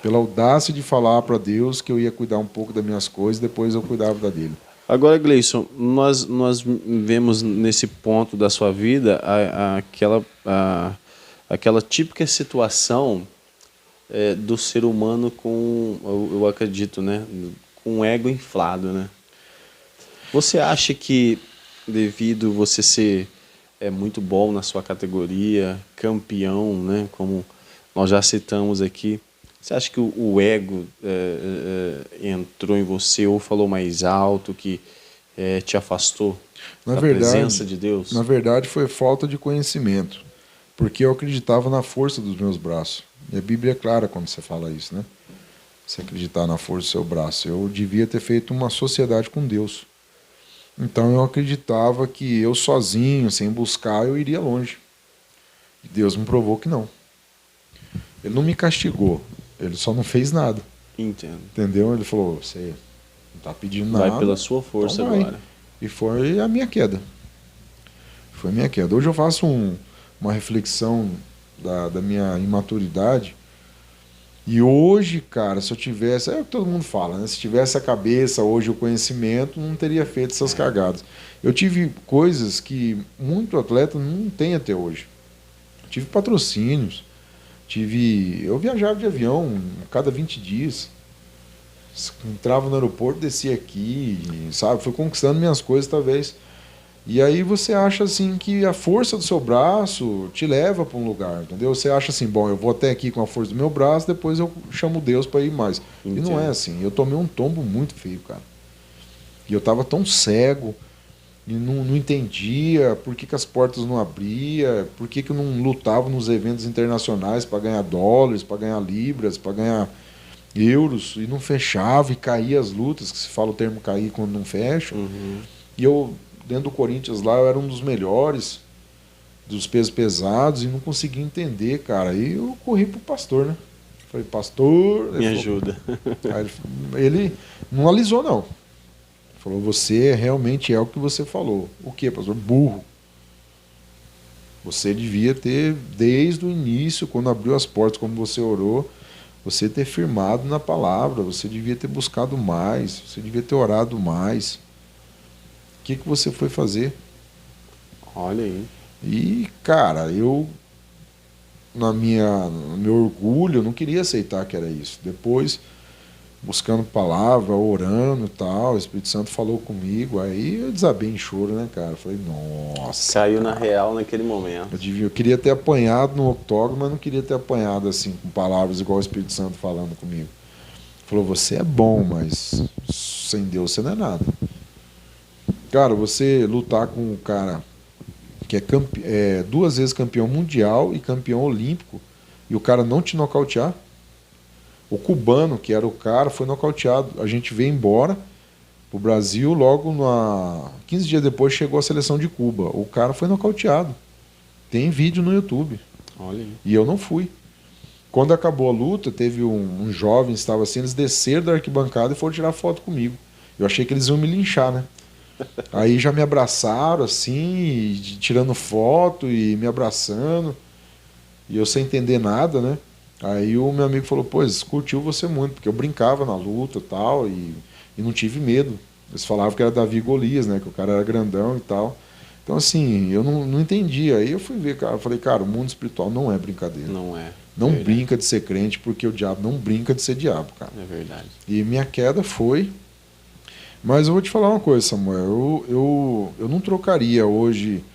pela audácia de falar para Deus que eu ia cuidar um pouco das minhas coisas, depois eu cuidava da dele. Agora, Gleison, nós vemos nesse ponto da sua vida aquela típica situação do ser humano com, eu acredito, né, com um ego inflado, né? Você acha que, devido você ser muito bom na sua categoria, campeão, né, como nós já citamos aqui, você acha que o ego entrou em você ou falou mais alto, que te afastou da presença de Deus? Na verdade, foi falta de conhecimento, porque eu acreditava na força dos meus braços. E a Bíblia é clara quando você fala isso, né? Você acreditar na força do seu braço. Eu devia ter feito uma sociedade com Deus. Então eu acreditava que eu sozinho, sem buscar, eu iria longe. E Deus me provou que não. Ele não me castigou, ele só não fez nada. Entendo. Entendeu? Ele falou, você não está pedindo nada. Vai pela sua força então agora. E foi a minha queda. Foi a minha queda. Hoje eu faço uma reflexão da minha imaturidade. E hoje, cara, se eu tivesse... É o que todo mundo fala, né? Se tivesse a cabeça, hoje o conhecimento, não teria feito essas cagadas. Eu tive coisas que muito atleta não tem até hoje. Eu tive patrocínios. Eu viajava de avião cada 20 dias. Entrava no aeroporto, descia aqui, sabe? Fui conquistando minhas coisas, talvez. E aí você acha assim que a força do seu braço te leva para um lugar, entendeu? Você acha assim, bom, eu vou até aqui com a força do meu braço, depois eu chamo Deus para ir mais. Entendo. E não é assim. Eu tomei um tombo muito feio, cara. E eu estava tão cego, e não entendia por que as portas não abriam, por que eu não lutava nos eventos internacionais para ganhar dólares, para ganhar libras, para ganhar euros, e não fechava, e caía as lutas, que se fala o termo cair quando não fecha. Uhum. E eu, dentro do Corinthians lá, eu era um dos melhores dos pesos pesados e não conseguia entender, cara. Aí eu corri pro pastor, né? Falei, pastor... Me ajuda. Aí ele não alisou, não. Falou, você realmente é o que você falou. O que, pastor? Burro. Você devia ter, desde o início, quando abriu as portas, como você orou, você ter firmado na palavra, você devia ter buscado mais, você devia ter orado mais. O que você foi fazer? Olha aí. E, cara, eu, no meu orgulho, eu não queria aceitar que era isso. Depois, buscando palavra, orando e tal, o Espírito Santo falou comigo, aí eu desabei em choro, né, cara? Eu falei, nossa. Caiu cara, na real naquele momento. Eu queria ter apanhado no octógono, mas não queria ter apanhado assim, com palavras igual o Espírito Santo falando comigo. Falou, você é bom, mas sem Deus você não é nada. Cara, você lutar com um cara que é 2 vezes campeão mundial e campeão olímpico, e o cara não te nocautear. O cubano, que era o cara, foi nocauteado. A gente veio embora pro Brasil, logo 15 dias depois chegou a seleção de Cuba. O cara foi nocauteado. Tem vídeo no YouTube. Olha aí. E eu não fui. Quando acabou a luta, teve um jovem, estava assim, eles desceram da arquibancada e foram tirar foto comigo. Eu achei que eles iam me linchar, né? Aí já me abraçaram assim, tirando foto e me abraçando. E eu sem entender nada, né? Aí o meu amigo falou, pô, curtiu você muito, porque eu brincava na luta tal, e não tive medo. Eles falavam que era Davi e Golias, né? Que o cara era grandão e tal. Então, assim, eu não entendia. Aí eu fui ver, cara, eu falei, cara, o mundo espiritual não é brincadeira. Não é. Não brinca de ser crente, porque o diabo não brinca de ser diabo, cara. É verdade. E minha queda foi... Mas eu vou te falar uma coisa, Samuel. Eu não trocaria hoje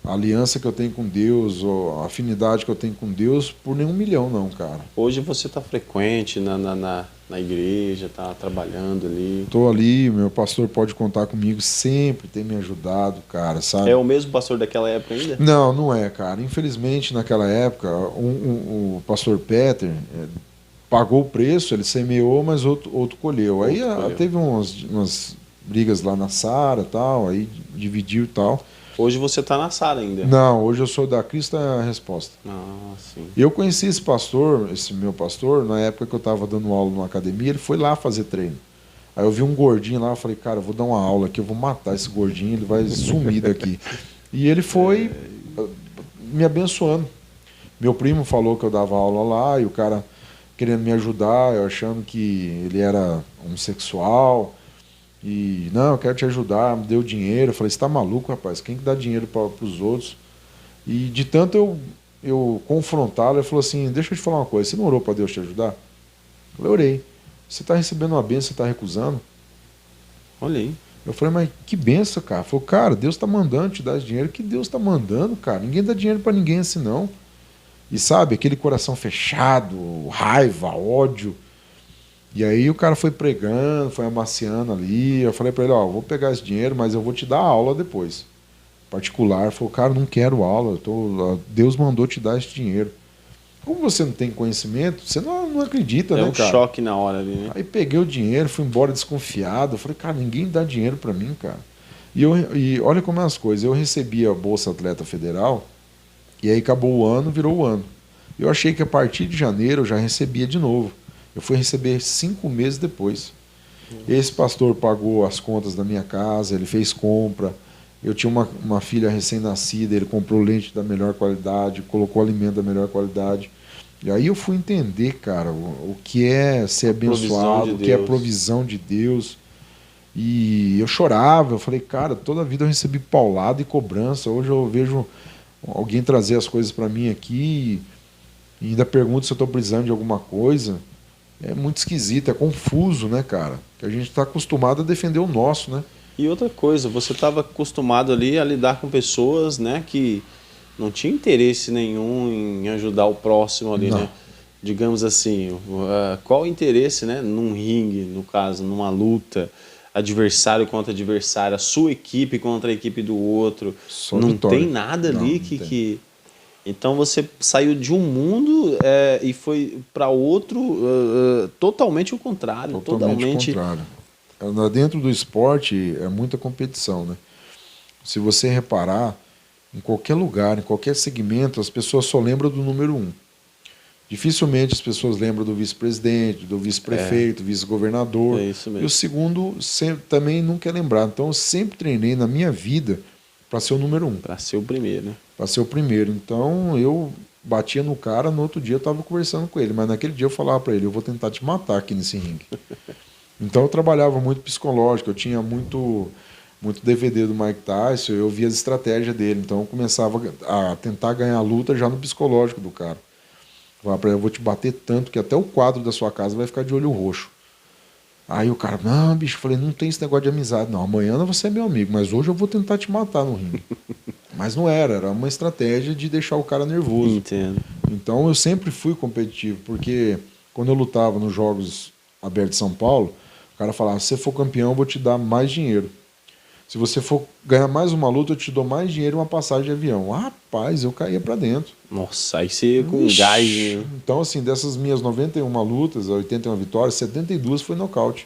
a aliança que eu tenho com Deus, ou a afinidade que eu tenho com Deus, por nenhum milhão, não, cara. Hoje você está frequente na igreja, está trabalhando ali. Estou ali, meu pastor pode contar comigo, sempre tem me ajudado, cara, sabe? É o mesmo pastor daquela época ainda? Não, não é, cara. Infelizmente, naquela época, o pastor Peter pagou o preço, ele semeou, mas outro colheu. Aí teve umas brigas lá na Sara, tal, aí dividiu e tal. Hoje você está na Sara ainda? Não, hoje eu sou da Cristo é a Resposta. Ah, sim. Eu conheci esse pastor, esse meu pastor, na época que eu estava dando aula numa academia, ele foi lá fazer treino. Aí eu vi um gordinho lá, eu falei, cara, eu vou dar uma aula aqui, eu vou matar esse gordinho, ele vai sumir daqui. E ele foi me abençoando. Meu primo falou que eu dava aula lá, e o cara querendo me ajudar, eu achando que ele era homossexual. E, não, eu quero te ajudar, me deu dinheiro. Eu falei, você tá maluco, rapaz? Quem que dá dinheiro para os outros? E de tanto eu confrontá-lo, ele falou assim, deixa eu te falar uma coisa, você não orou para Deus te ajudar? Eu falei, orei. Você está recebendo uma bênção, você está recusando? Olha aí. Eu falei, mas que benção, cara. Ele falou, cara, Deus está mandando te dar esse dinheiro. Que Deus está mandando, cara? Ninguém dá dinheiro para ninguém assim, não. E sabe, aquele coração fechado, raiva, ódio. E aí o cara foi pregando, foi amaciando ali. Eu falei para ele, ó, vou pegar esse dinheiro, mas eu vou te dar aula depois. Particular. Ele falou, cara, não quero aula. Deus mandou te dar esse dinheiro. Como você não tem conhecimento, você não acredita, né, cara? É um choque na hora ali, né? Aí peguei o dinheiro, fui embora desconfiado. Eu falei, cara, ninguém dá dinheiro para mim, cara. E olha como é as coisas. Eu recebi a Bolsa Atleta Federal, e aí acabou o ano, virou o ano. Eu achei que a partir de janeiro eu já recebia de novo. Eu fui receber 5 meses depois. Esse pastor pagou as contas da minha casa, ele fez compra. Eu tinha uma filha recém-nascida, ele comprou leite da melhor qualidade, colocou alimento da melhor qualidade. E aí eu fui entender, cara, o que é ser abençoado, o que é a provisão de Deus. E eu chorava, eu falei, cara, toda a vida eu recebi paulada e cobrança. Hoje eu vejo alguém trazer as coisas para mim aqui e ainda pergunta se eu estou precisando de alguma coisa. É muito esquisito, é confuso, né, cara? Que a gente está acostumado a defender o nosso, né? E outra coisa, você estava acostumado ali a lidar com pessoas, né, que não tinha interesse nenhum em ajudar o próximo ali, né? Digamos assim, qual o interesse, né, num ringue, no caso, numa luta, adversário contra adversário, a sua equipe contra a equipe do outro, Só não vitória. tem nada Não, ali não que, tem. que... Então você saiu de um mundo e foi para outro totalmente o contrário, Totalmente contrário. Dentro do esporte é muita competição, né? Se você reparar, em qualquer lugar, em qualquer segmento, as pessoas só lembram do número 1. Dificilmente as pessoas lembram do vice-presidente, do vice-prefeito, vice-governador. É isso mesmo. E o segundo também não quer lembrar. Então eu sempre treinei na minha vida para ser o número 1. Para ser o primeiro, né? Para ser o primeiro. Então eu batia no cara, no outro dia eu estava conversando com ele, mas naquele dia eu falava para ele, eu vou tentar te matar aqui nesse ringue. Então eu trabalhava muito psicológico, eu tinha muito DVD do Mike Tyson, eu via as estratégias dele, então eu começava a tentar ganhar a luta já no psicológico do cara. Falava para ele, eu vou te bater tanto que até o quadro da sua casa vai ficar de olho roxo. Aí o cara, não, bicho, eu falei, não tem esse negócio de amizade, não, amanhã você é meu amigo, mas hoje eu vou tentar te matar no ringue. Mas não era uma estratégia de deixar o cara nervoso. Entendo. Então eu sempre fui competitivo, porque quando eu lutava nos Jogos Abertos de São Paulo, o cara falava, se você for campeão, eu vou te dar mais dinheiro. Se você for ganhar mais uma luta, eu te dou mais dinheiro e uma passagem de avião. Rapaz, eu caía pra dentro. Nossa, aí você com gás, né? Então, assim, dessas minhas 91 lutas, 81 vitórias, 72 foi nocaute.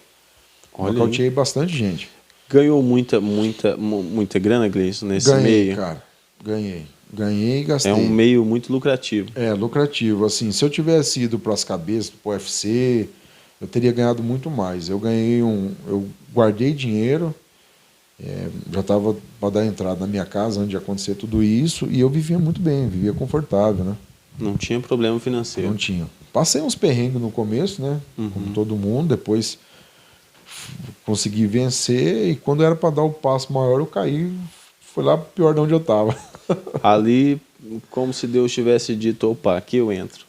Nocauteei bastante gente. Ganhou muita grana, Gleison, nesse meio? Cara. Ganhei e gastei. É um meio muito lucrativo. É, lucrativo. Assim, se eu tivesse ido para as cabeças, pro UFC, eu teria ganhado muito mais. Eu guardei dinheiro, já estava para dar entrada na minha casa antes de acontecer tudo isso, e eu vivia muito bem, vivia confortável, né? Não tinha problema financeiro. Não tinha. Passei uns perrengues no começo, né? Como todo mundo, depois consegui vencer, e quando era para dar o passo maior, eu caí, foi lá pior de onde eu estava. Ali, como se Deus tivesse dito, opa, aqui eu entro.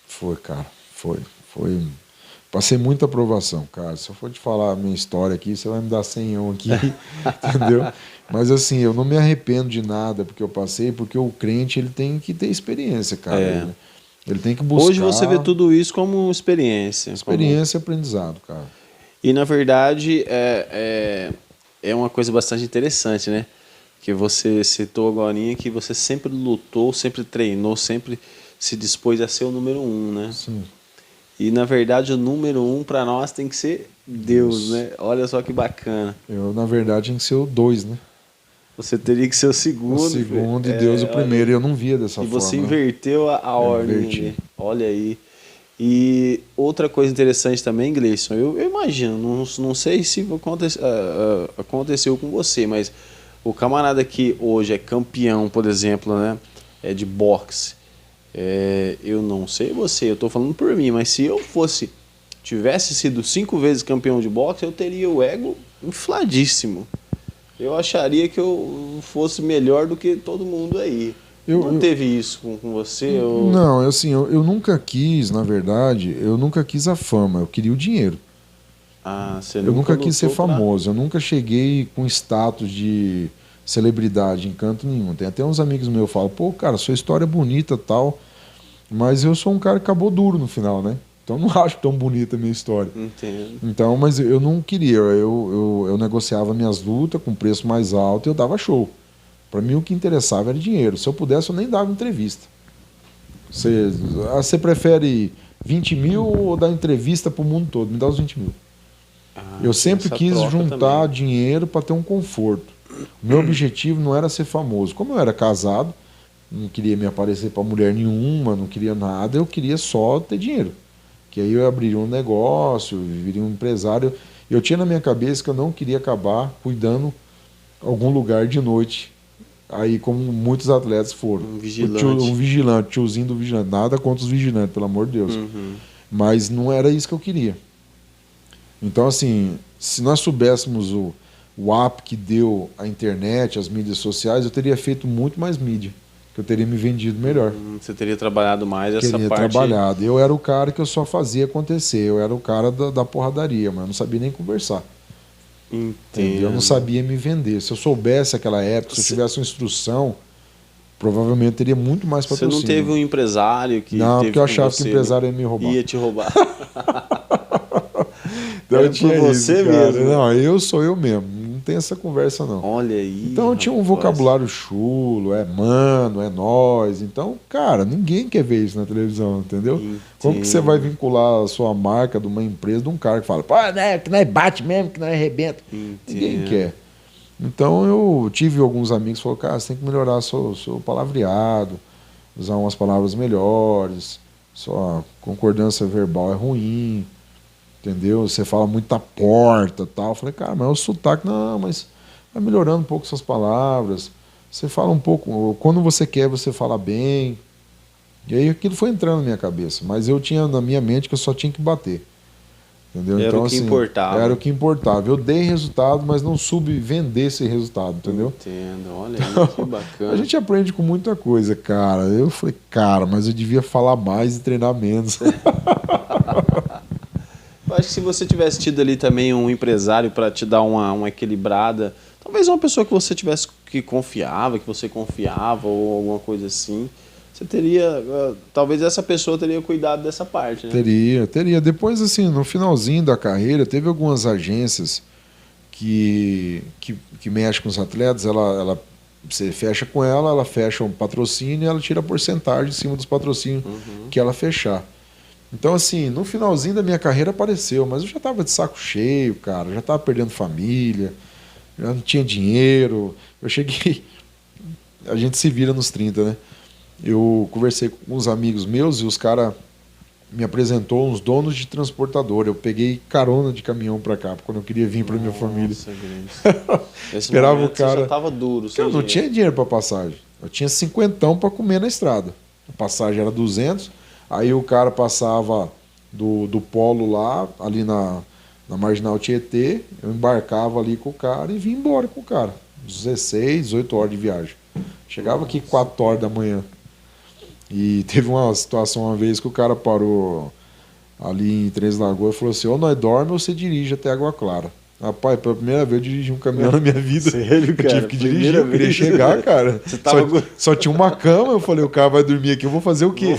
Foi, cara, foi. Passei muita aprovação, cara. Se eu for te falar a minha história aqui, você vai me dar 100 aqui, entendeu? Mas assim, eu não me arrependo de nada porque eu passei, porque o crente ele tem que ter experiência, cara. Ele tem que buscar... Hoje você vê tudo isso como experiência. Experiência e aprendizado, cara. E na verdade é uma coisa bastante interessante, né? Que você citou agora que você sempre lutou, sempre treinou, sempre se dispôs a ser o número 1, né? Sim. E na verdade o número 1 para nós tem que ser Deus, né? Olha só que bacana. Eu, na verdade, tinha que ser o 2, né? Você teria que ser o segundo. O segundo e Deus o primeiro. Eu não via dessa forma. E você inverteu a ordem. Inverti. Olha aí. E outra coisa interessante também, Gleison, eu imagino, não sei se aconteceu com você, mas o camarada que hoje é campeão, por exemplo, né, de boxe, Eu não sei você, eu tô falando por mim, mas se eu tivesse sido 5 vezes campeão de boxe, eu teria o ego infladíssimo. Eu acharia que eu fosse melhor do que todo mundo aí. Não teve isso com você? Não, assim, eu nunca quis, na verdade, eu nunca quis a fama, eu queria o dinheiro. Você eu nunca quis ser famoso, eu nunca cheguei com status de celebridade em canto nenhum. Tem até uns amigos meus que falam, pô, cara, sua história é bonita e tal, mas eu sou um cara que acabou duro no final, né? Então não acho tão bonita a minha história. Entendo. Então, mas eu não queria, eu negociava minhas lutas com preço mais alto e eu dava show. Para mim o que interessava era dinheiro. Se eu pudesse, eu nem dava entrevista. Você prefere 20 mil ou dar entrevista para o mundo todo? Me dá os 20 mil. Eu sempre quis juntar dinheiro para ter um conforto. O meu objetivo não era ser famoso. Como eu era casado, não queria me aparecer para mulher nenhuma, não queria nada, eu queria só ter dinheiro. Que aí eu abriria um negócio, viria um empresário. Eu tinha na minha cabeça que eu não queria acabar cuidando algum lugar de noite. Aí, como muitos atletas foram. Um vigilante. Um vigilante, tiozinho do vigilante. Nada contra os vigilantes, pelo amor de Deus. Mas não era isso que eu queria. Então, assim, se nós soubéssemos o app que deu a internet, as mídias sociais, eu teria feito muito mais mídia. Que eu teria me vendido melhor. Você teria trabalhado mais essa parte? Teria trabalhado. Eu era o cara que eu só fazia acontecer. Eu era o cara da porradaria, mas eu não sabia nem conversar. Entendo. Eu não sabia me vender. Se eu soubesse aquela época, se eu tivesse uma instrução, provavelmente teria muito mais patrocínio. Você não teve um empresário que não, teve porque eu achava que o empresário ia me roubar. Ia te roubar. Então, era por você mesmo. Não, eu sou eu mesmo. Não tem essa conversa, não. Olha aí. Então eu tinha um vocabulário chulo, mano, é nós. Então, cara, ninguém quer ver isso na televisão, entendeu? Entendo. Como que você vai vincular a sua marca de uma empresa de um cara que fala, pô, né, que nós bate mesmo, que nós arrebenta. Ninguém quer. Então eu tive alguns amigos que falaram, cara, você tem que melhorar seu palavreado, usar umas palavras melhores, sua concordância verbal é ruim. Entendeu? Você fala muita porta e tal. Eu falei, cara, mas o sotaque, não, mas vai melhorando um pouco suas palavras. Você fala um pouco, quando você quer, você fala bem. E aí aquilo foi entrando na minha cabeça. Mas eu tinha na minha mente que eu só tinha que bater. Entendeu? Era então, o que assim, importava. Era o que importava. Eu dei resultado, mas não soube vender esse resultado, entendeu? Entendo, olha aí, que bacana. A gente aprende com muita coisa, cara. Eu falei, cara, mas eu devia falar mais e treinar menos. Eu acho que se você tivesse tido ali também um empresário para te dar uma equilibrada, talvez uma pessoa que você tivesse que você confiava ou alguma coisa assim, você teria, talvez essa pessoa teria cuidado dessa parte, né? Teria. Depois, assim, no finalzinho da carreira, teve algumas agências que mexem com os atletas, você fecha com ela fecha um patrocínio e ela tira a porcentagem em cima dos patrocínios que ela fechar. Então, assim, no finalzinho da minha carreira apareceu, mas eu já estava de saco cheio, cara, já estava perdendo família, já não tinha dinheiro. Eu cheguei... A gente se vira nos 30, né? Eu conversei com uns amigos meus e os caras me apresentou uns donos de transportadora. Eu peguei carona de caminhão para cá, quando eu queria vir para minha família. Esperava o cara... Você já estava duro. Eu não tinha dinheiro para passagem. Eu tinha 50 para comer na estrada. A passagem era 200. Aí o cara passava do polo lá, ali na Marginal Tietê, eu embarcava ali com o cara e vinha embora com o cara. 16, 18 horas de viagem. Chegava aqui 4 horas da manhã. E teve uma situação uma vez que o cara parou ali em Três Lagoas e falou assim, ou nós dorme ou você dirige até Água Clara. Rapaz, pela primeira vez eu dirigi um caminhão na minha vida. Sério, cara? Eu tive que dirigir, eu queria chegar, cara. Só tinha uma cama, eu falei, o cara vai dormir aqui, eu vou fazer o quê?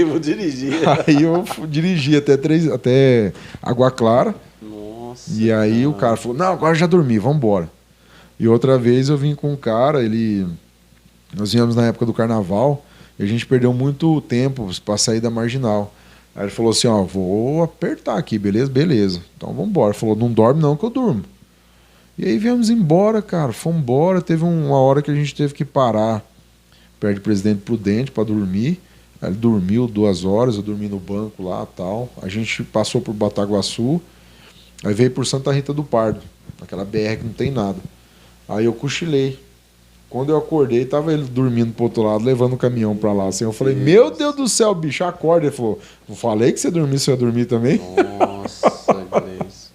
Vou dirigir. Aí eu dirigi até Água Clara. Nossa. E aí o cara falou, não, agora já dormi, vamos embora. E outra vez eu vim com um cara, nós viemos na época do carnaval, e a gente perdeu muito tempo para sair da Marginal. Aí ele falou assim, ó, vou apertar aqui, beleza? Beleza. Então vamos embora. Ele falou, não dorme não que eu durmo. E aí viemos embora, cara. Fomos embora. Teve uma hora que a gente teve que parar perto do Presidente Prudente para dormir. Aí ele dormiu 2 horas, eu dormi no banco lá e tal. A gente passou por Bataguaçu, aí veio por Santa Rita do Pardo, aquela BR que não tem nada. Aí eu cochilei. Quando eu acordei, tava ele dormindo pro outro lado, levando o caminhão pra lá. Assim, eu falei, meu Deus do céu, bicho, acorda. Ele falou, não falei que você dormir, você ia dormir também? Nossa, Gleison.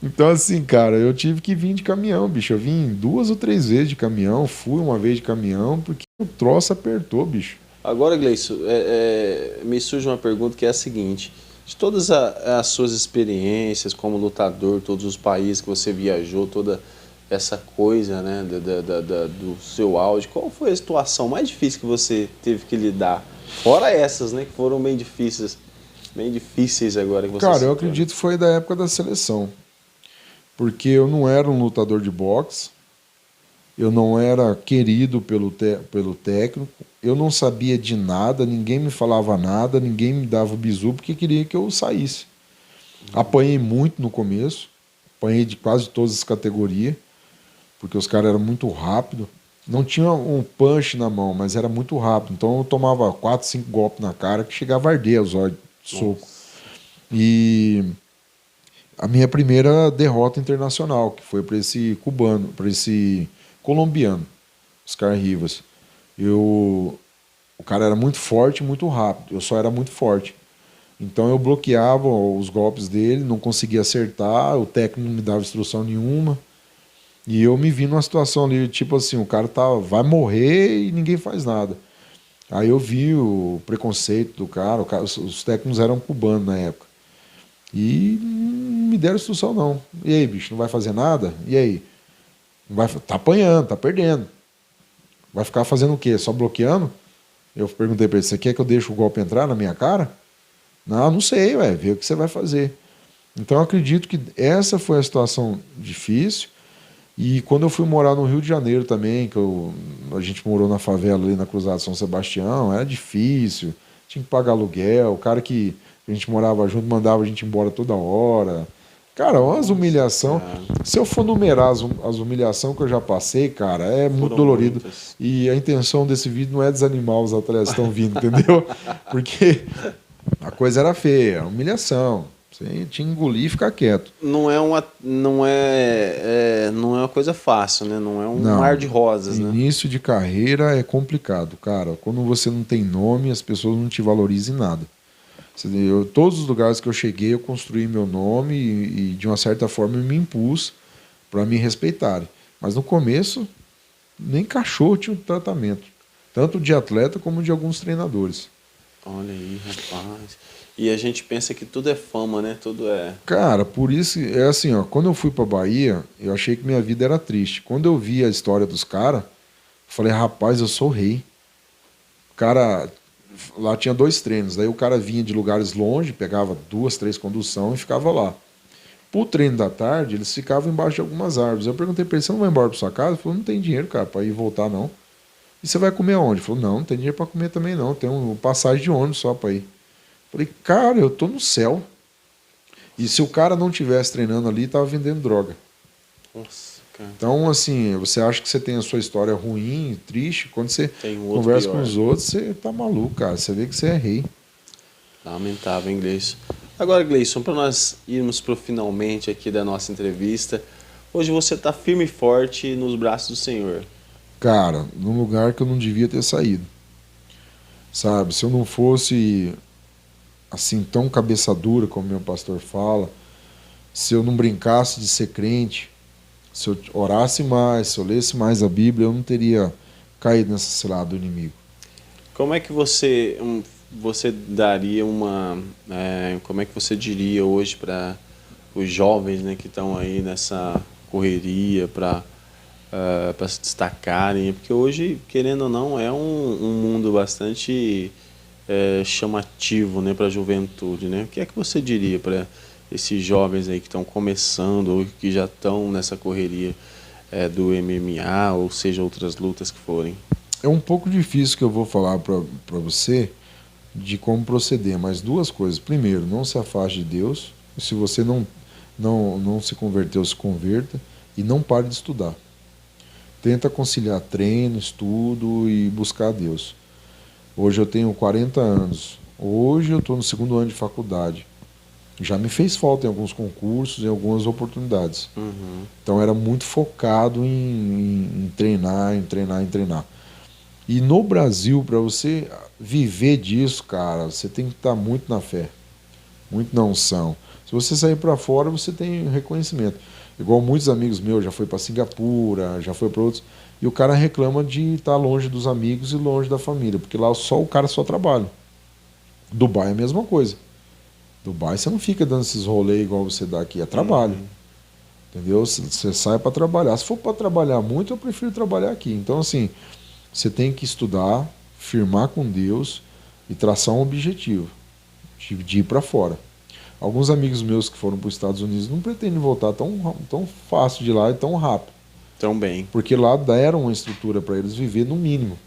Então, assim, cara, eu tive que vir de caminhão, bicho. Eu vim 2 ou 3 vezes de caminhão, fui uma vez de caminhão, porque o troço apertou, bicho. Agora, Gleison, me surge uma pergunta que é a seguinte: de todas as suas experiências como lutador, todos os países que você viajou, toda essa coisa, né, do seu áudio, qual foi a situação mais difícil que você teve que lidar? Fora essas, né, que foram bem difíceis agora que você Cara, eu citou. acredito que foi da época da seleção. Porque eu não era um lutador de boxe, eu não era querido pelo técnico, eu não sabia de nada, ninguém me falava nada, ninguém me dava o bizu porque queria que eu saísse. Apanhei muito no começo, apanhei de quase todas as categorias, porque os caras eram muito rápidos. Não tinha um punch na mão, mas era muito rápido. Então eu tomava 4, 5 golpes na cara que chegava a arder os olhos, soco. E a minha primeira derrota internacional, que foi para esse cubano, para esse colombiano, Oscar Rivas. O cara era muito forte e muito rápido, eu só era muito forte. Então eu bloqueava os golpes dele, não conseguia acertar, o técnico não me dava instrução nenhuma. E eu me vi numa situação ali, tipo assim, o cara vai morrer e ninguém faz nada. Aí eu vi o preconceito do cara, os técnicos eram cubanos na época. E não me deram instrução, não. E aí, bicho, não vai fazer nada? E aí? Tá apanhando, tá perdendo. Vai ficar fazendo o quê? Só bloqueando? Eu perguntei pra ele, você quer que eu deixe o golpe entrar na minha cara? Não sei, vê o que você vai fazer. Então eu acredito que essa foi a situação difícil. E quando eu fui morar no Rio de Janeiro também, a gente morou na favela ali na Cruzada São Sebastião, era difícil, tinha que pagar aluguel, o cara que a gente morava junto mandava a gente embora toda hora. Cara, umas humilhação. Se eu for numerar as humilhações que eu já passei, cara, é muito dolorido. Muitas. E a intenção desse vídeo não é desanimar os atletas que estão vindo, entendeu? Porque a coisa era feia, humilhação. Você tinha que engolir e ficar quieto. Não é uma coisa fácil, né? Não é um mar de rosas, né? Início de carreira é complicado, cara. Quando você não tem nome, as pessoas não te valorizam em nada. Todos os lugares que eu cheguei, eu construí meu nome e de uma certa forma, eu me impus para me respeitarem. Mas no começo, nem cachorro tinha um tratamento. Tanto de atleta como de alguns treinadores. Olha aí, rapaz. E a gente pensa que tudo é fama, né? Tudo é... Cara, por isso, é assim, ó, quando eu fui pra Bahia, eu achei que minha vida era triste. Quando eu vi a história dos caras, falei, rapaz, eu sou rei. Cara, lá tinha 2 treinos, daí o cara vinha de lugares longe, pegava 2, 3 condução e ficava lá. Pro treino da tarde, eles ficavam embaixo de algumas árvores. Eu perguntei pra ele, você não vai embora pra sua casa? Ele falou, não tem dinheiro, cara, pra ir e voltar, não. E você vai comer aonde? Ele falou, não tem dinheiro pra comer também, não. Tem uma passagem de ônibus só pra ir. Falei, cara, eu tô no céu. E se o cara não tivesse treinando ali, tava vendendo droga. Nossa, cara. Então, assim, você acha que você tem a sua história ruim, triste, quando você outro conversa pior. com os outros, você tá maluco, cara. Você vê que você é rei. Lamentável, hein, Gleison? Agora, Gleison, para nós irmos pro finalmente aqui da nossa entrevista, hoje você tá firme e forte nos braços do Senhor. Cara, num lugar que eu não devia ter saído. Sabe, se eu não fosse assim tão cabeça dura como meu pastor fala, se eu não brincasse de ser crente, se eu orasse mais, se eu lesse mais a Bíblia, eu não teria caído nessa cilada do inimigo. Como é que você daria como é que você diria hoje para os jovens, né, que estão aí nessa correria para se destacarem? Porque hoje, querendo ou não, é um mundo bastante chamativo, né, para a juventude, né? O que é que você diria para esses jovens aí que estão começando ou que já estão nessa correria do MMA, ou seja, outras lutas que forem? É um pouco difícil que eu vou falar para você de como proceder, mas 2 coisas. Primeiro, não se afaste de Deus. Se você não se converteu, se converta. E não pare de estudar. Tenta conciliar treino, estudo e buscar Deus. Hoje eu tenho 40 anos. Hoje eu estou no 2º ano de faculdade. já me fez falta em alguns concursos, em algumas oportunidades. Então era muito focado em treinar, em treinar, em treinar. E no Brasil, para você viver disso, cara, você tem que estar muito na fé, muito na unção. Se você sair para fora, você tem reconhecimento. Igual muitos amigos meus, já foi para Singapura, já foi para outros, e o cara reclama de estar longe dos amigos e longe da família, porque lá só o cara só trabalha. Dubai é a mesma coisa. Dubai você não fica dando esses rolês igual você dá aqui, é trabalho. Entendeu? Você sai para trabalhar. Se for para trabalhar muito, eu prefiro trabalhar aqui. Então, assim, você tem que estudar, firmar com Deus e traçar um objetivo de ir para fora. Alguns amigos meus que foram para os Estados Unidos não pretendem voltar tão fácil de lá e tão rápido. Tão bem. Porque lá deram uma estrutura para eles viver no mínimo.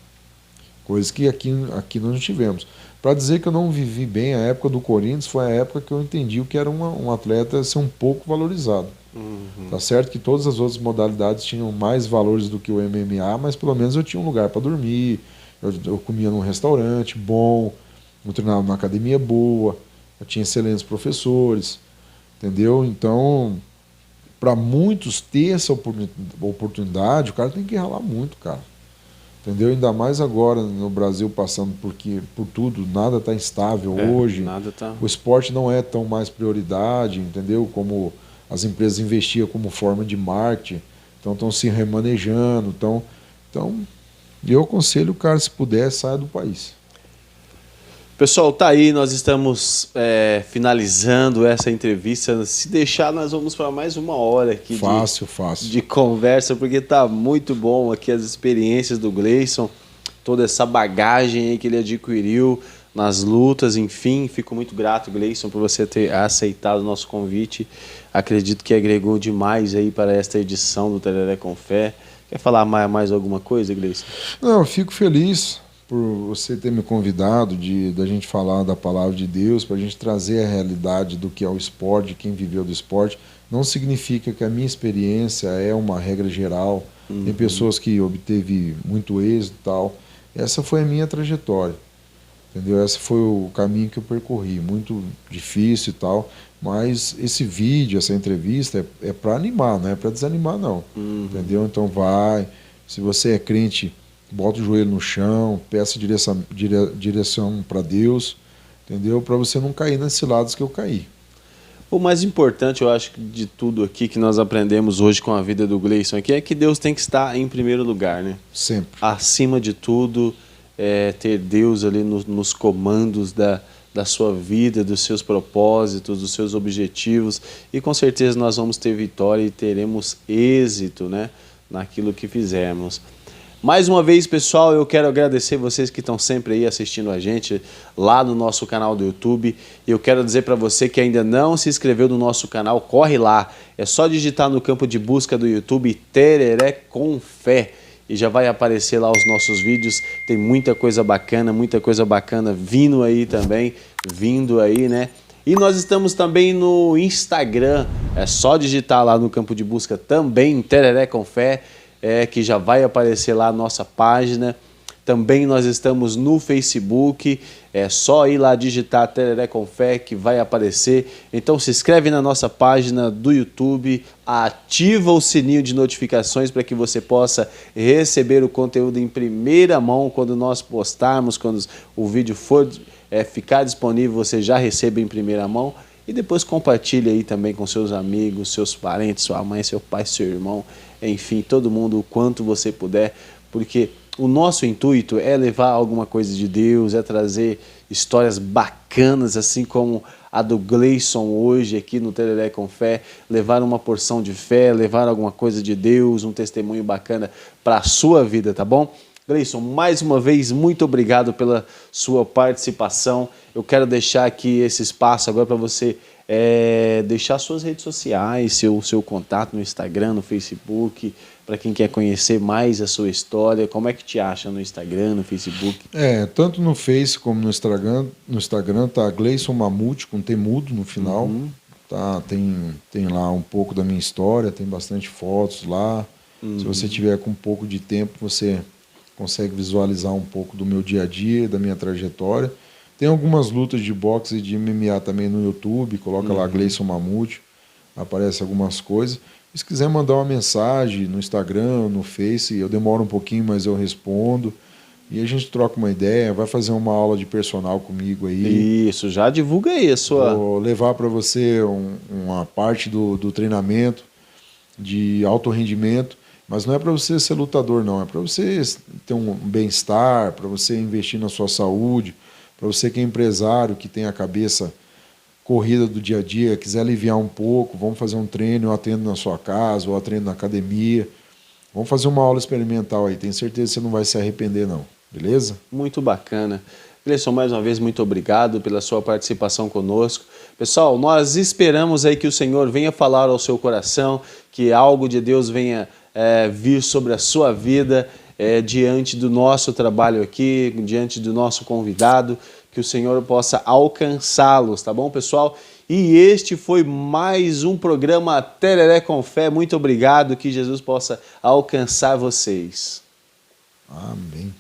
Coisas que aqui nós não tivemos. Para dizer que eu não vivi bem, a época do Corinthians foi a época que eu entendi o que era um atleta ser um pouco valorizado. Tá certo que todas as outras modalidades tinham mais valores do que o MMA, mas pelo menos eu tinha um lugar para dormir, eu comia num restaurante bom, eu treinava numa academia boa, eu tinha excelentes professores, entendeu? Então, para muitos ter essa oportunidade, o cara tem que ralar muito, cara. Entendeu? Ainda mais agora no Brasil passando por tudo, nada está instável hoje. Nada tá... O esporte não é tão mais prioridade, entendeu? Como as empresas investiam como forma de marketing, então estão se remanejando. Então, eu aconselho o cara, se puder, saia do país. Pessoal, tá aí, nós estamos finalizando essa entrevista. Se deixar, nós vamos para mais uma hora aqui Fácil. de conversa, porque tá muito bom aqui as experiências do Gleison, toda essa bagagem aí que ele adquiriu nas lutas, enfim. Fico muito grato, Gleison, por você ter aceitado o nosso convite. Acredito que agregou demais aí para esta edição do Tereré com Fé. Quer falar mais alguma coisa, Gleison? Não, eu fico feliz por você ter me convidado da gente falar da palavra de Deus, para a gente trazer a realidade do que é o esporte, de quem viveu do esporte. Não significa que a minha experiência é uma regra geral. Tem pessoas que obteve muito êxito e tal. Essa foi a minha trajetória, entendeu? Esse foi o caminho que eu percorri, muito difícil e tal, mas esse vídeo, essa entrevista é para animar, não é para desanimar não, entendeu? Então vai, se você é crente, bota o joelho no chão, peça direção para Deus, entendeu? Para você não cair nas ciladas que eu caí. O mais importante, eu acho, de tudo aqui que nós aprendemos hoje com a vida do Gleison aqui é que Deus tem que estar em primeiro lugar, né? Sempre. Acima de tudo, ter Deus ali nos comandos da sua vida, dos seus propósitos, dos seus objetivos, e com certeza nós vamos ter vitória e teremos êxito, né, naquilo que fizermos. Mais uma vez, pessoal, eu quero agradecer vocês que estão sempre aí assistindo a gente lá no nosso canal do YouTube. Eu quero dizer para você que ainda não se inscreveu no nosso canal, corre lá. É só digitar no campo de busca do YouTube Tereré com Fé e já vai aparecer lá os nossos vídeos. Tem muita coisa bacana vindo aí também, né? E nós estamos também no Instagram. É só digitar lá no campo de busca também Tereré com Fé. Que já vai aparecer lá a nossa página. Também nós estamos no Facebook, é só ir lá digitar Tereré com Fé que vai aparecer. Então se inscreve na nossa página do YouTube, ativa o sininho de notificações para que você possa receber o conteúdo em primeira mão quando nós postarmos, quando o vídeo for ficar disponível, você já recebe em primeira mão. E depois compartilhe aí também com seus amigos, seus parentes, sua mãe, seu pai, seu irmão, enfim, todo mundo o quanto você puder, porque o nosso intuito é levar alguma coisa de Deus, é trazer histórias bacanas, assim como a do Gleison hoje aqui no Tereré com Fé, levar uma porção de fé, levar alguma coisa de Deus, um testemunho bacana para a sua vida, tá bom? Gleison, mais uma vez, muito obrigado pela sua participação. Eu quero deixar aqui esse espaço agora para você deixar suas redes sociais, seu contato no Instagram, no Facebook, para quem quer conhecer mais a sua história. Como é que te acha no Instagram, no Facebook? Tanto no Face como no Instagram tá Gleison Mamute, com T mudo no final. Tá, tem lá um pouco da minha história, tem bastante fotos lá. Se você tiver com um pouco de tempo, você consegue visualizar um pouco do meu dia a dia, da minha trajetória. Tem algumas lutas de boxe e de MMA também no YouTube, coloca lá Gleison Mamute, aparece algumas coisas. E se quiser mandar uma mensagem no Instagram, no Face, eu demoro um pouquinho, mas eu respondo. E a gente troca uma ideia, vai fazer uma aula de personal comigo aí. Isso, já divulga aí a sua... Vou levar para você uma parte do treinamento de alto rendimento, mas não é para você ser lutador, não. É para você ter um bem-estar, para você investir na sua saúde, para você que é empresário, que tem a cabeça corrida do dia a dia, quiser aliviar um pouco, vamos fazer um treino, eu atendo na sua casa, ou atendo na academia. Vamos fazer uma aula experimental aí, tenho certeza que você não vai se arrepender não, beleza? Muito bacana. Gleison, mais uma vez, muito obrigado pela sua participação conosco. Pessoal, nós esperamos aí que o Senhor venha falar ao seu coração, que algo de Deus venha vir sobre a sua vida, diante do nosso trabalho aqui, diante do nosso convidado, que o Senhor possa alcançá-los, tá bom, pessoal? E este foi mais um programa Tereré com Fé. Muito obrigado, que Jesus possa alcançar vocês. Amém.